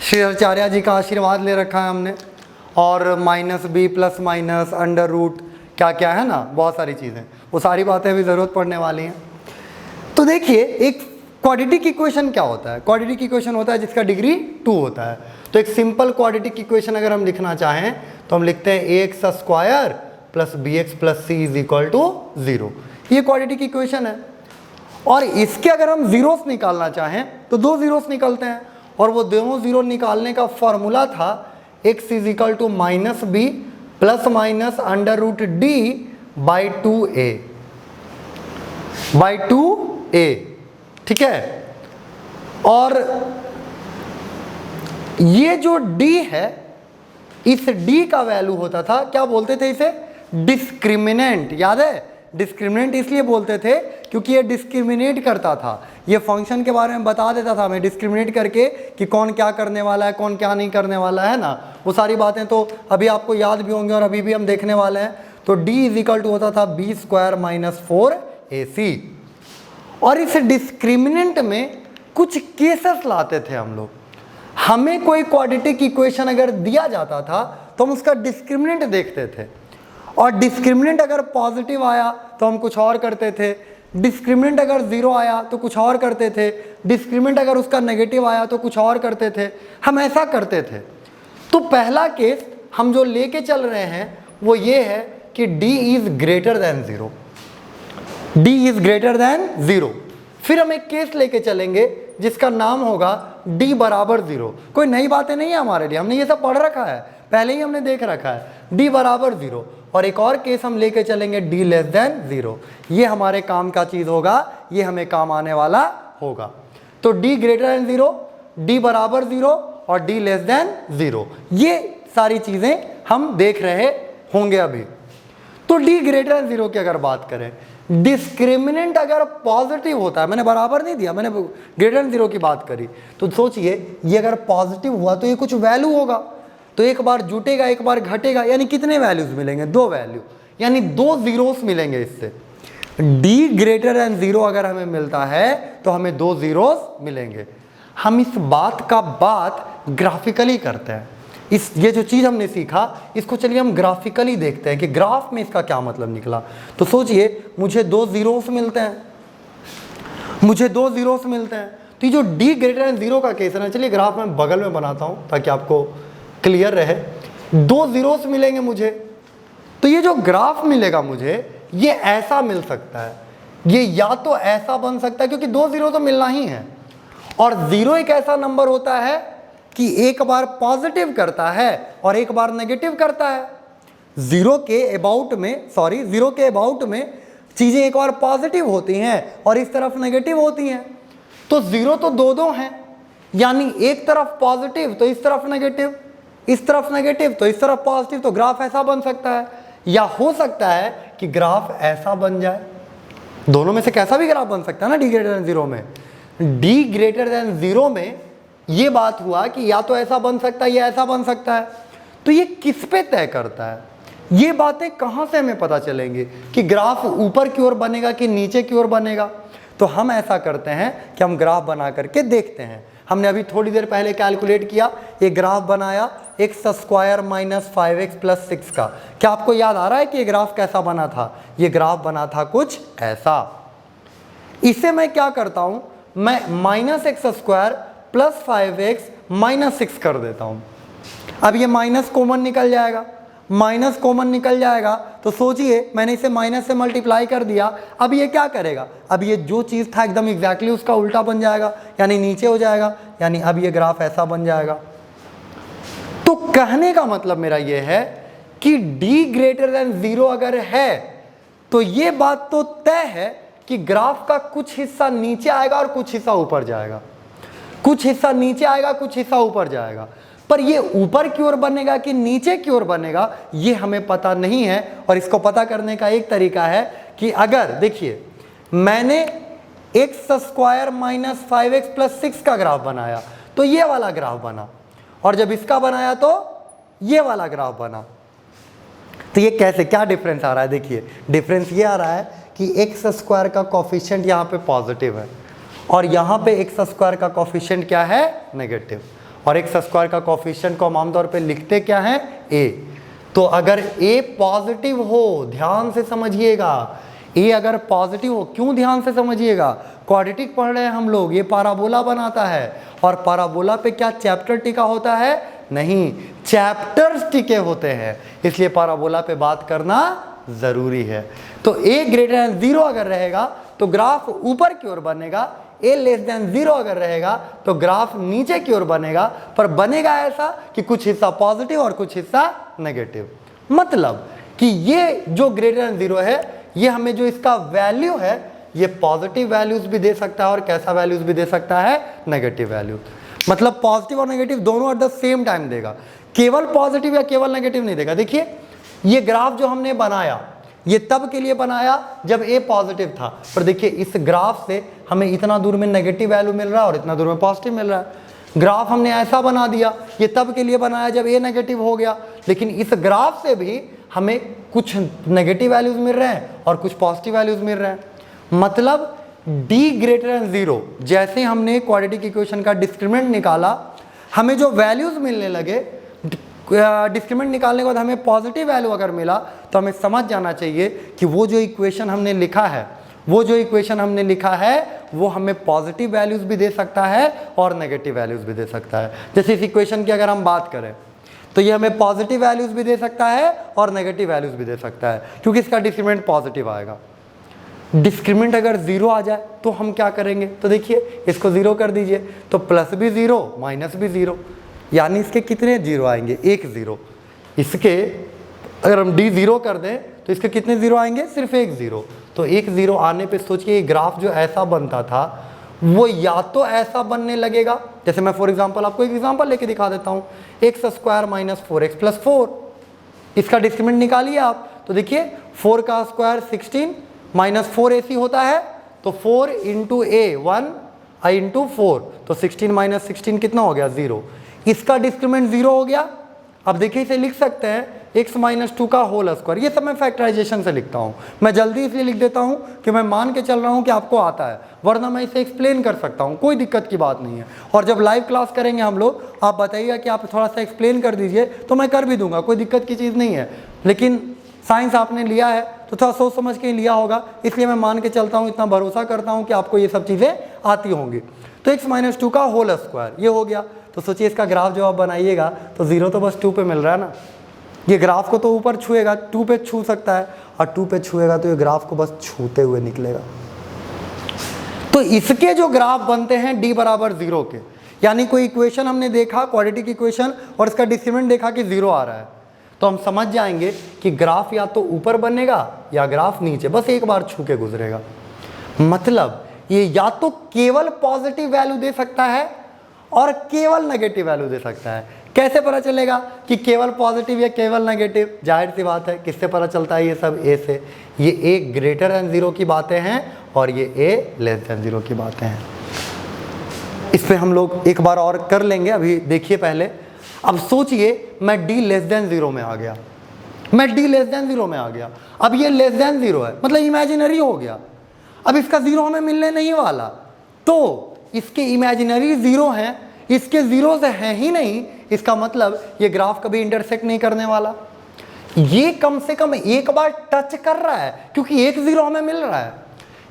श्री आचार्य जी का आशीर्वाद ले रखा है हमने, और -b plus minus under root क्या क्या है ना, बहुत सारी चीज़ें, वो सारी बातें भी ज़रूरत पड़ने वाली हैं। तो देखिए एक क्वाड्रेटिक इक्वेशन क्या होता है। क्वाड्रेटिक इक्वेशन होता है जिसका डिग्री 2 होता है। तो एक सिंपल क्वाड्रेटिक इक्वेशन अगर हम लिखना चाहें तो हम लिखते हैं ax² plus bx plus c = 0। ये क्वाड्रेटिक इक्वेशन है, और इसके अगर हम जीरोस निकालना चाहें तो 2 जीरोस निकलते हैं, और वो दोनों जीरो निकालने का फॉर्मूला था x = -b plus minus under root d/2a। By 2a, ठीक है। और ये जो d है, इस d का वैल्यू होता था, क्या बोलते थे इसे, डिस्क्रिमिनेंट। याद है, डिस्क्रिमिनेंट इसलिए बोलते थे क्योंकि ये डिस्क्रिमिनेट करता था, ये फंक्शन के बारे में बता देता था हमें डिस्क्रिमिनेट करके कि कौन क्या करने वाला है, कौन क्या नहीं करने वाला है ना। वो सारी बातें तो अभी आपको याद भी होंगी और अभी भी हम देखने वाले हैं। तो d इज इक्वल टू होता था b स्क्वायर माइनस 4ac। और इस डिस्क्रिमिनेंट में कुछ केसेस लाते थे हम लोग। हमें कोई क्वाड्रेटिक इक्वेशन अगर दिया जाता था तो हम उसका डिस्क्रिमिनेंट देखते थे, और डिस्क्रिमिनेंट अगर पॉजिटिव आया तो हम कुछ और करते थे, डिस्क्रिमिनेंट अगर जीरो आया तो कुछ और करते थे, डिस्क्रिमिनेंट अगर उसका नेगेटिव आया तो कुछ और करते थे। हम ऐसा करते थे। तो पहला केस हम जो लेके चल रहे हैं वो ये है कि d is greater than 0, d is greater than 0। फिर हम एक केस लेके चलेंगे जिसका नाम होगा d बराबर 0। कोई नई बातें नहीं है हमारे लिए, हमने ये सब पढ़ रखा है, पहले ही हमने देख रखा है, d बराबर 0। और एक और केस हम लेके चलेंगे d लेस देन 0। ये हमारे काम का चीज होगा, ये हमें काम आने वाला होगा। तो d ग्रेटर देन 0, d बराबर 0 और d लेस देन 0, ये सारी चीजें हम देख रहे होंगे अभी। तो d ग्रेटर देन 0 की अगर बात करें, डिस्क्रिमिनेंट अगर पॉजिटिव होता है, मैंने बराबर नहीं दिया, मैंने ग्रेटर देन 0 की बात करी, तो सोचिए ये अगर पॉजिटिव हुआ तो ये कुछ वैल्यू होगा, तो एक बार जुटेगा एक बार घटेगा, यानी कितने वैल्यूज मिलेंगे, 2 वैल्यू, यानी 2 जीरोस मिलेंगे इससे। d ग्रेटर देन 0 अगर हमें मिलता है तो हमें 2 जीरोस मिलेंगे। हम इस बात का बात ग्राफिकली करते हैं। ये जो चीज़ हमने सीखा इसको चलिए हम ग्राफिकली देखते हैं कि ग्राफ में इसका क्या मतलब निकला। तो सोचिए मुझे 2 जीरोस मिलते हैं, मुझे 2 जीरोस मिलते हैं। तो ये जो d ग्रेटर देन 0 का केस है ना, चलिए ग्राफ में बगल में बनाता हूँ ताकि आपको क्लियर रहे। 2 जीरोस मिलेंगे मुझे, तो ये जो ग्राफ मिलेगा मुझे ये ऐसा मिल सकता है, ये या तो ऐसा बन सकता है क्योंकि 2 जीरो तो मिलना ही है, और 0 एक ऐसा नंबर होता है कि एक बार पॉजिटिव करता है और एक बार नेगेटिव करता है। 0 के अबाउट में चीजें एक बार पॉजिटिव होती हैं और इस तरफ नेगेटिव होती हैं। तो 0 तो 2 हैं, यानी एक तरफ पॉजिटिव तो इस तरफ नेगेटिव, इस तरफ नेगेटिव तो इस तरफ पॉजिटिव, तो ग्राफ ऐसा बन सकता है। या हो सकता है कि ग्राफ ऐसा बन जाए, दोनों में से कैसा भी ग्राफ बन सकता है ना। d ग्रेटर देन 0 में, d ग्रेटर देन 0 में ये बात हुआ कि या तो ऐसा बन सकता है या ऐसा बन सकता है। तो ये किस पे तय करता है, ये बातें कहाँ से हमें पता चलेंगी कि ग्राफ ऊपर की ओर बनेगा कि नीचे की ओर बनेगा। तो हम ऐसा करते हैं कि हम ग्राफ बना करके देखते हैं। हमने अभी थोड़ी देर पहले कैलकुलेट किया, ये ग्राफ बनाया x square minus 5x plus 6 का। क्या आपको याद आ रहा है कि ये ग्राफ कैसा बना था? ये ग्राफ बना था कुछ ऐसा। इसे मैं क्या करता हूं, मैं minus x square plus 5x minus 6 कर देता हूं। अब ये माइनस कॉमन निकल जाएगा, माइनस कॉमन निकल जाएगा तो सोचिए मैंने इसे माइनस से मल्टीप्लाई कर दिया। अब ये क्या करेगा, अब ये जो चीज़ था एकदम एग्जैक्टली उसका उल्टा बन जाएगा, यानी नीचे हो जाएगा, यानी अब ये ग्राफ ऐसा बन जाएगा। तो कहने का मतलब मेरा ये है कि d ग्रेटर देन 0 अगर है तो ये बात तो तय है कि ग्राफ का कुछ हिस्सा नीचे आएगा और कुछ हिस्सा ऊपर जाएगा, कुछ हिस्सा नीचे आएगा कुछ हिस्सा ऊपर जाएगा। पर ये ऊपर की ओर बनेगा कि नीचे की ओर बनेगा ये हमें पता नहीं है। और इसको पता करने का एक तरीका है कि अगर देखिए मैंने x square minus 5x plus 6 का ग्राफ बनाया तो ये वाला ग्राफ बना, और जब इसका बनाया तो ये वाला ग्राफ बना। तो ये कैसे, क्या डिफरेंस आ रहा है? देखिए डिफरेंस ये आ रहा है कि एक्स स्क्वायर का कोफिशिएंट यहाँ पे पॉजिटिव है और यहाँ पे एक्स स्क्वायर का कोफिशिएंट क्या है, नेगेटिव। और एक्स स्क्वायर का कोफिशिएंट को हम आमतौर पे लिखते क्या है, a। तो अगर a पॉजिटिव हो, ध्यान से समझिएगा, a अगर पॉजिटिव हो, क्यों ध्यान से समझिएगा, क्वाड्रेटिक पढ़ रहे हैं हम लोग, ये पाराबोला बनाता है और पाराबोला पे क्या चैप्टर टिका होता है? नहीं, चैप्टर्स टिके होते हैं, इसलिए पाराबोला पे बात करना जरूरी है। तो a ग्रेटर देन 0 अगर रहेगा तो ग्राफ ऊपर की ओर बनेगा, a लेस देन 0 अगर रहेगा तो ग्राफ नीचे की ओर बनेगा, पर बनेगा ऐसा कि कुछ हिस्सा पॉजिटिव और कुछ हिस्सा नेगेटिव। मतलब कि ये जो ग्रेटर देन 0 है, ये हमें जो इसका वैल्यू है ये पॉजिटिव वैल्यूज भी दे सकता है और कैसा वैल्यूज भी दे सकता है, नेगेटिव वैल्यूज। मतलब पॉजिटिव और नेगेटिव दोनों एट द सेम टाइम देगा, केवल पॉजिटिव या केवल नेगेटिव नहीं देगा। देखिए ये ग्राफ जो हमने बनाया ये तब के लिए बनाया जब ए पॉजिटिव था, पर देखिए इस ग्राफ से हमें इतना दूर में नेगेटिव वैल्यू मिल रहा है और इतना दूर में पॉजिटिव मिल रहा है। ग्राफ हमने ऐसा बना दिया, ये तब के लिए बनाया जब ए नेगेटिव हो गया, लेकिन इस ग्राफ से भी हमें कुछ नेगेटिव वैल्यूज मिल रहे हैं और कुछ पॉजिटिव वैल्यूज मिल रहे हैं। मतलब d ग्रेटर देन 0 जैसे हमने क्वाड्रेटिक इक्वेशन का डिस्क्रिमिनेंट निकाला, हमें जो वैल्यूज मिलने लगे, डिस्क्रिमिनेंट निकालने के बाद हमें पॉजिटिव वैल्यू अगर मिला तो हमें समझ जाना चाहिए कि वो जो इक्वेशन हमने लिखा है वो हमें पॉजिटिव वैल्यूज भी दे सकता है और नेगेटिव वैल्यूज भी दे सकता है। जैसे इस इक्वेशन की अगर हम बात करें तो ये हमें पॉजिटिव वैल्यूज भी दे सकता है और नेगेटिव वैल्यूज भी दे सकता है, क्योंकि इसका डिस्क्रिमिनेंट पॉजिटिव आएगा। डिस्क्रिमिनेंट अगर 0 आ जाए तो हम क्या करेंगे, तो देखिए इसको 0 कर दीजिए, तो प्लस भी 0 माइनस भी 0, यानी इसके कितने 0 आएंगे, 1 0। इसके अगर हम d 0 कर दें तो इसके कितने 0 आएंगे, सिर्फ 1 0। तो 1 0 आने पे सोचिए ग्राफ जो ऐसा बनता था वो या तो ऐसा बनने लगेगा, जैसे मैं फॉर एग्जांपल आपको एक एग्जांपल लेके दिखा देता हूँ, x² माइनस 4x प्लस 4, इसका डिस्क्रिमिनेंट निकालिए आप, तो देखिए 4 का स्क्वायर 16 माइनस 4ac होता है, तो 4 इंटू a 1 i इंटू 4, तो 16 माइनस 16 कितना हो गया, 0। इसका डिस्क्रिमिनेंट 0 हो गया। अब देखिए इसे लिख सकते हैं x माइनस 2 का होल स्क्वायर, ये सब मैं फैक्टराइजेशन से लिखता हूँ, मैं जल्दी इसलिए लिख देता हूँ कि मैं मान के चल रहा हूँ कि आपको आता है, वरना मैं इसे एक्सप्लेन कर सकता हूँ, कोई दिक्कत की बात नहीं है। और जब लाइव क्लास करेंगे हम लोग, आप बताइएगा कि आप थोड़ा सा एक्सप्लेन कर दीजिए तो मैं कर भी दूंगा, कोई दिक्कत की चीज़ नहीं है। लेकिन साइंस आपने लिया है तो थोड़ा सोच समझ के लिया होगा, इसलिए मैं मान के चलता हूँ, इतना भरोसा करता हूँ कि आपको ये सब चीज़ें आती होंगी। तो x माइनस 2 का होल स्क्वायर ये हो गया। तो सोचिए इसका ग्राफ जो आप बनाइएगा तो 0 तो बस 2 पे मिल रहा है ना, ये ग्राफ को तो ऊपर छुएगा, 2 पे छू सकता है, और 2 पे छुएगा तो ये ग्राफ को बस छूते हुए निकलेगा। तो इसके जो ग्राफ बनते हैं d बराबर 0 के, यानी कोई इक्वेशन हमने देखा क्वाड्रेटिक इक्वेशन और इसका डिस्क्रिमिनेंट देखा कि 0 आ रहा है, तो हम समझ जाएंगे कि ग्राफ या तो ऊपर बनेगा या ग्राफ नीचे, बस एक बार छू के गुजरेगा। मतलब ये या तो केवल पॉजिटिव वैल्यू दे सकता है और केवल नेगेटिव वैल्यू दे सकता है। कैसे पता चलेगा कि केवल पॉजिटिव या केवल नेगेटिव, जाहिर सी बात है किससे पता चलता है, ये सब ए से। ये a ग्रेटर देन 0 की बातें हैं और ये a लेस देन 0 की बातें हैं। इस पे हम लोग एक बार और कर लेंगे, अभी देखिए पहले। अब सोचिए मैं d लेस देन 0 में आ गया, मैं d लेस देन 0 में आ गया। अब ये लेस देन 0 है, मतलब इमेजिनरी हो गया। अब इसका 0 हमें मिलने नहीं वाला, तो इसके इमेजिनरी 0 हैं, इसके 0 से हैं ही नहीं, इसका मतलब ये ग्राफ कभी इंटरसेक्ट नहीं करने वाला। ये कम से कम एक बार टच कर रहा है, क्योंकि एक 0 हमें मिल रहा है।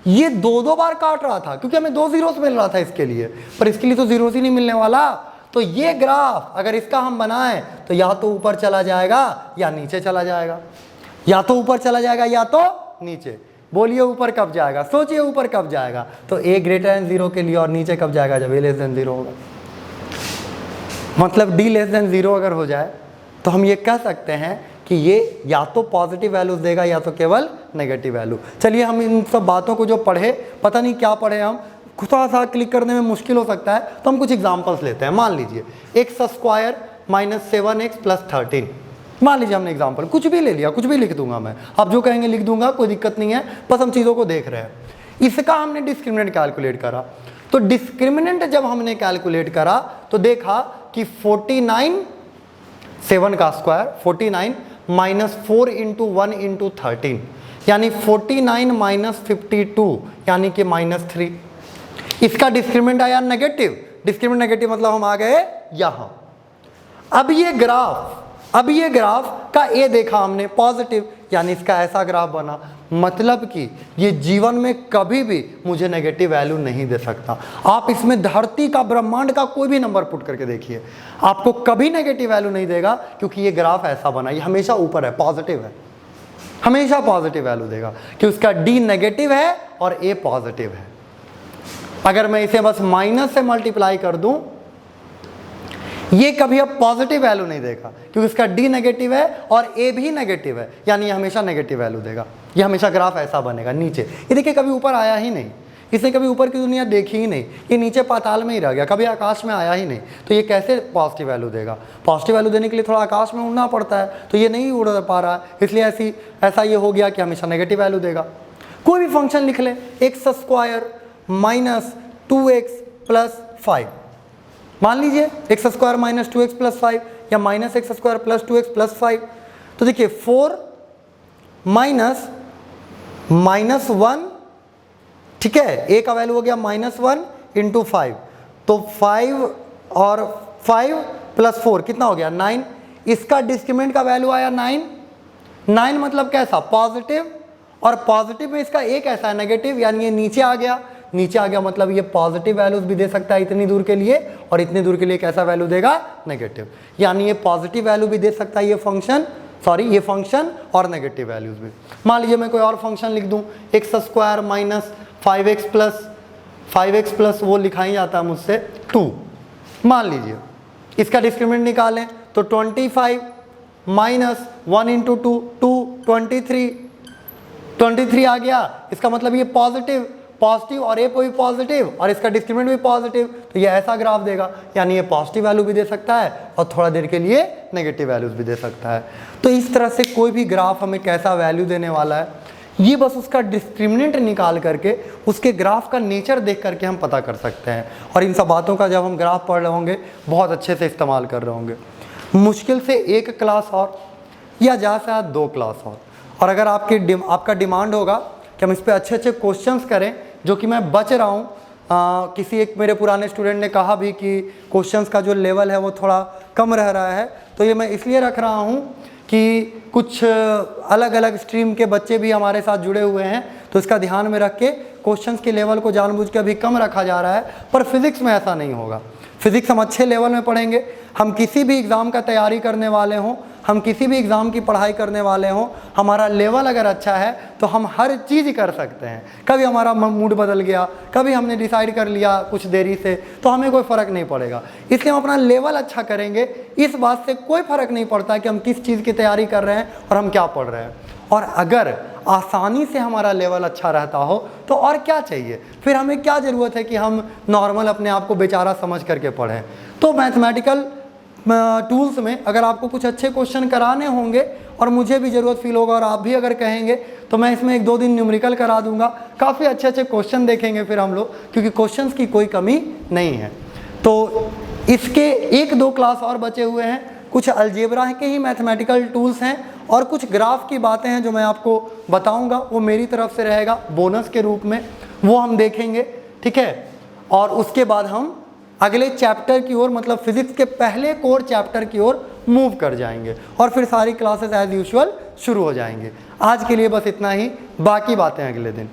ये 2 बार काट रहा था, क्योंकि हमें 2 zeros मिल रहा था इसके लिए, पर इसके लिए तो 0 ही नहीं मिलने वाला। तो ये ग्राफ अगर इसका हम बनाएं तो या तो ऊपर चला जाएगा या नीचे चला जाएगा, या तो ऊपर चला जाएगा या तो नीचे। बोलिए ऊपर कब जाएगा, सोचिए ऊपर कब जाएगा, तो a ग्रेटर देन 0 के लिए, और नीचे कब जाएगा, जब a लेस देन 0 होगा। मतलब d लेस देन 0 अगर हो जाए तो हम ये कह सकते हैं कि ये या तो पॉजिटिव वैल्यूज देगा या तो केवल नेगेटिव वैल्यू। चलिए हम इन सब बातों को जो पढ़े, पता नहीं क्या पढ़े हम, थोड़ा सा क्लिक करने में मुश्किल हो सकता है, तो हम कुछ एग्जांपल्स लेते हैं। मान लीजिए x² माइनस 7x प्लस 13, मान लीजिए हमने एग्जांपल कुछ भी ले लिया, कुछ भी लिख दूंगा मैं, आप जो कहेंगे लिख दूंगा, कोई दिक्कत नहीं है, बस हम चीज़ों को देख रहे हैं। इसका हमने डिस्क्रिमिनेंट कैलकुलेट करा, तो डिस्क्रिमिनेंट जब हमने कैलकुलेट करा तो देखा कि 49 7 का स्क्वायर 49 माइनस 4 इंटू 1 इंटू 13, यानी 49 माइनस 52, यानी कि -3। इसका डिस्क्रिमिनेंट आया नेगेटिव, डिस्क्रिमिनेंट नेगेटिव मतलब हम आ गए यहां। अब ये ग्राफ का ए देखा हमने पॉजिटिव, यानी इसका ऐसा ग्राफ बना, मतलब कि ये जीवन में कभी भी मुझे नेगेटिव वैल्यू नहीं दे सकता। आप इसमें धरती का, ब्रह्मांड का कोई भी नंबर पुट करके देखिए, आपको कभी नेगेटिव वैल्यू नहीं देगा, क्योंकि ये ग्राफ ऐसा बना, ये हमेशा ऊपर है, पॉजिटिव है, हमेशा पॉजिटिव वैल्यू देगा, कि उसका डी नेगेटिव है और ए पॉजिटिव है। अगर मैं इसे बस माइनस से मल्टीप्लाई कर दूं, ये कभी अब पॉजिटिव वैल्यू नहीं देगा, क्योंकि इसका डी नेगेटिव है और ए भी नेगेटिव है, यानी ये हमेशा नेगेटिव वैल्यू देगा। ये हमेशा ग्राफ ऐसा बनेगा नीचे। ये देखिए कभी ऊपर आया ही नहीं, इसने कभी ऊपर की दुनिया देखी ही नहीं, ये नीचे पाताल में ही रह गया, कभी आकाश में आया ही नहीं, तो ये कैसे पॉजिटिव वैल्यू देगा? पॉजिटिव वैल्यू देने के लिए थोड़ा आकाश में उड़ना पड़ता है, तो ये नहीं उड़ पा रहा है, इसलिए ऐसा ये हो गया कि हमेशा नेगेटिव वैल्यू देगा। कोई भी फंक्शन लिख ले, x² माइनस 2x प्लस 5, मान लीजिए x² माइनस 2x प्लस 5 या minus x² plus 2x plus 5, तो देखिए 4 माइनस -1, ठीक है, a का वैल्यू हो गया -1 इंटू 5, तो 5 और 5 प्लस 4 कितना हो गया 9, इसका डिस्क्रीमेंट का वैल्यू आया 9 मतलब कैसा? पॉजिटिव, और पॉजिटिव में इसका एक ऐसा है नेगेटिव, यानी ये नीचे आ गया मतलब ये पॉजिटिव वैल्यूज भी दे सकता है इतनी दूर के लिए, और इतनी दूर के लिए कैसा वैल्यू देगा? नेगेटिव, यानी ये पॉजिटिव वैल्यू भी दे सकता है ये फंक्शन और नेगेटिव वैल्यूज भी। मान लीजिए मैं कोई और फंक्शन लिख दूं, x² माइनस 5x प्लस वो लिखा ही जाता है मुझसे 2, मान लीजिए इसका डिस्क्रीमेंट निकालें तो 25 माइनस 1 इंटू 2 23 आ गया, इसका मतलब ये पॉजिटिव और ये भी पॉजिटिव और इसका डिस्क्रीमेंट भी पॉजिटिव, तो ये ऐसा ग्राफ देगा, यानी ये पॉजिटिव वैल्यू भी दे सकता है और थोड़ा देर के लिए नेगेटिव वैल्यूज भी दे सकता है। तो इस तरह से कोई भी ग्राफ हमें कैसा वैल्यू देने वाला है, ये बस उसका डिस्क्रिमिनेंट निकाल करके उसके ग्राफ का नेचर देख करके हम पता कर सकते हैं, और इन सब बातों का जब हम ग्राफ पढ़ रहे होंगे बहुत अच्छे से इस्तेमाल कर रहे होंगे। मुश्किल से 1 क्लास और या ज़्यादा से ज़्यादा 2 क्लास और अगर आपका डिमांड होगा कि हम इस पर अच्छे क्वेश्चंस करें, जो कि मैं बच रहा हूँ, किसी एक मेरे पुराने स्टूडेंट ने कहा भी कि क्वेश्चंस का जो लेवल है वो थोड़ा कम रह रहा है, तो ये मैं इसलिए रख रहा हूँ कि कुछ अलग अलग स्ट्रीम के बच्चे भी हमारे साथ जुड़े हुए हैं, तो इसका ध्यान में रख के क्वेश्चंस के लेवल को जानबूझ के अभी कम रखा जा रहा है। पर फिज़िक्स में ऐसा नहीं होगा, फिज़िक्स हम अच्छे लेवल में पढ़ेंगे। हम किसी भी एग्ज़ाम का तैयारी करने वाले हों, हम किसी भी एग्ज़ाम की पढ़ाई करने वाले हों, हमारा लेवल अगर अच्छा है तो हम हर चीज़ कर सकते हैं। कभी हमारा मूड बदल गया, कभी हमने डिसाइड कर लिया कुछ देरी से, तो हमें कोई फ़र्क नहीं पड़ेगा। इसलिए हम अपना लेवल अच्छा करेंगे, इस बात से कोई फ़र्क नहीं पड़ता कि हम किस चीज़ की तैयारी कर रहे हैं और हम क्या पढ़ रहे हैं। और अगर आसानी से हमारा लेवल अच्छा रहता हो तो और क्या चाहिए, फिर हमें क्या ज़रूरत है कि हम नॉर्मल अपने आप को बेचारा समझ करके पढ़ें। तो मैथमेटिकल टूल्स में अगर आपको कुछ अच्छे क्वेश्चन कराने होंगे और मुझे भी ज़रूरत फील होगा और आप भी अगर कहेंगे तो मैं इसमें 1-2 दिन न्यूमेरिकल करा दूंगा। काफ़ी अच्छे क्वेश्चन देखेंगे फिर हम लोग, क्योंकि क्वेश्चंस की कोई कमी नहीं है। तो इसके 1-2 क्लास और बचे हुए हैं, कुछ अलजेब्रा के ही मैथमेटिकल टूल्स हैं और कुछ ग्राफ की बातें हैं जो मैं आपको बताऊंगा, वो मेरी तरफ से रहेगा बोनस के रूप में, वो हम देखेंगे, ठीक है। और उसके बाद हम अगले चैप्टर की ओर, मतलब फिजिक्स के पहले कोर चैप्टर की ओर मूव कर जाएंगे और फिर सारी क्लासेस एज यूजुअल शुरू हो जाएंगे। आज के लिए बस इतना ही, बाकी बातें अगले दिन।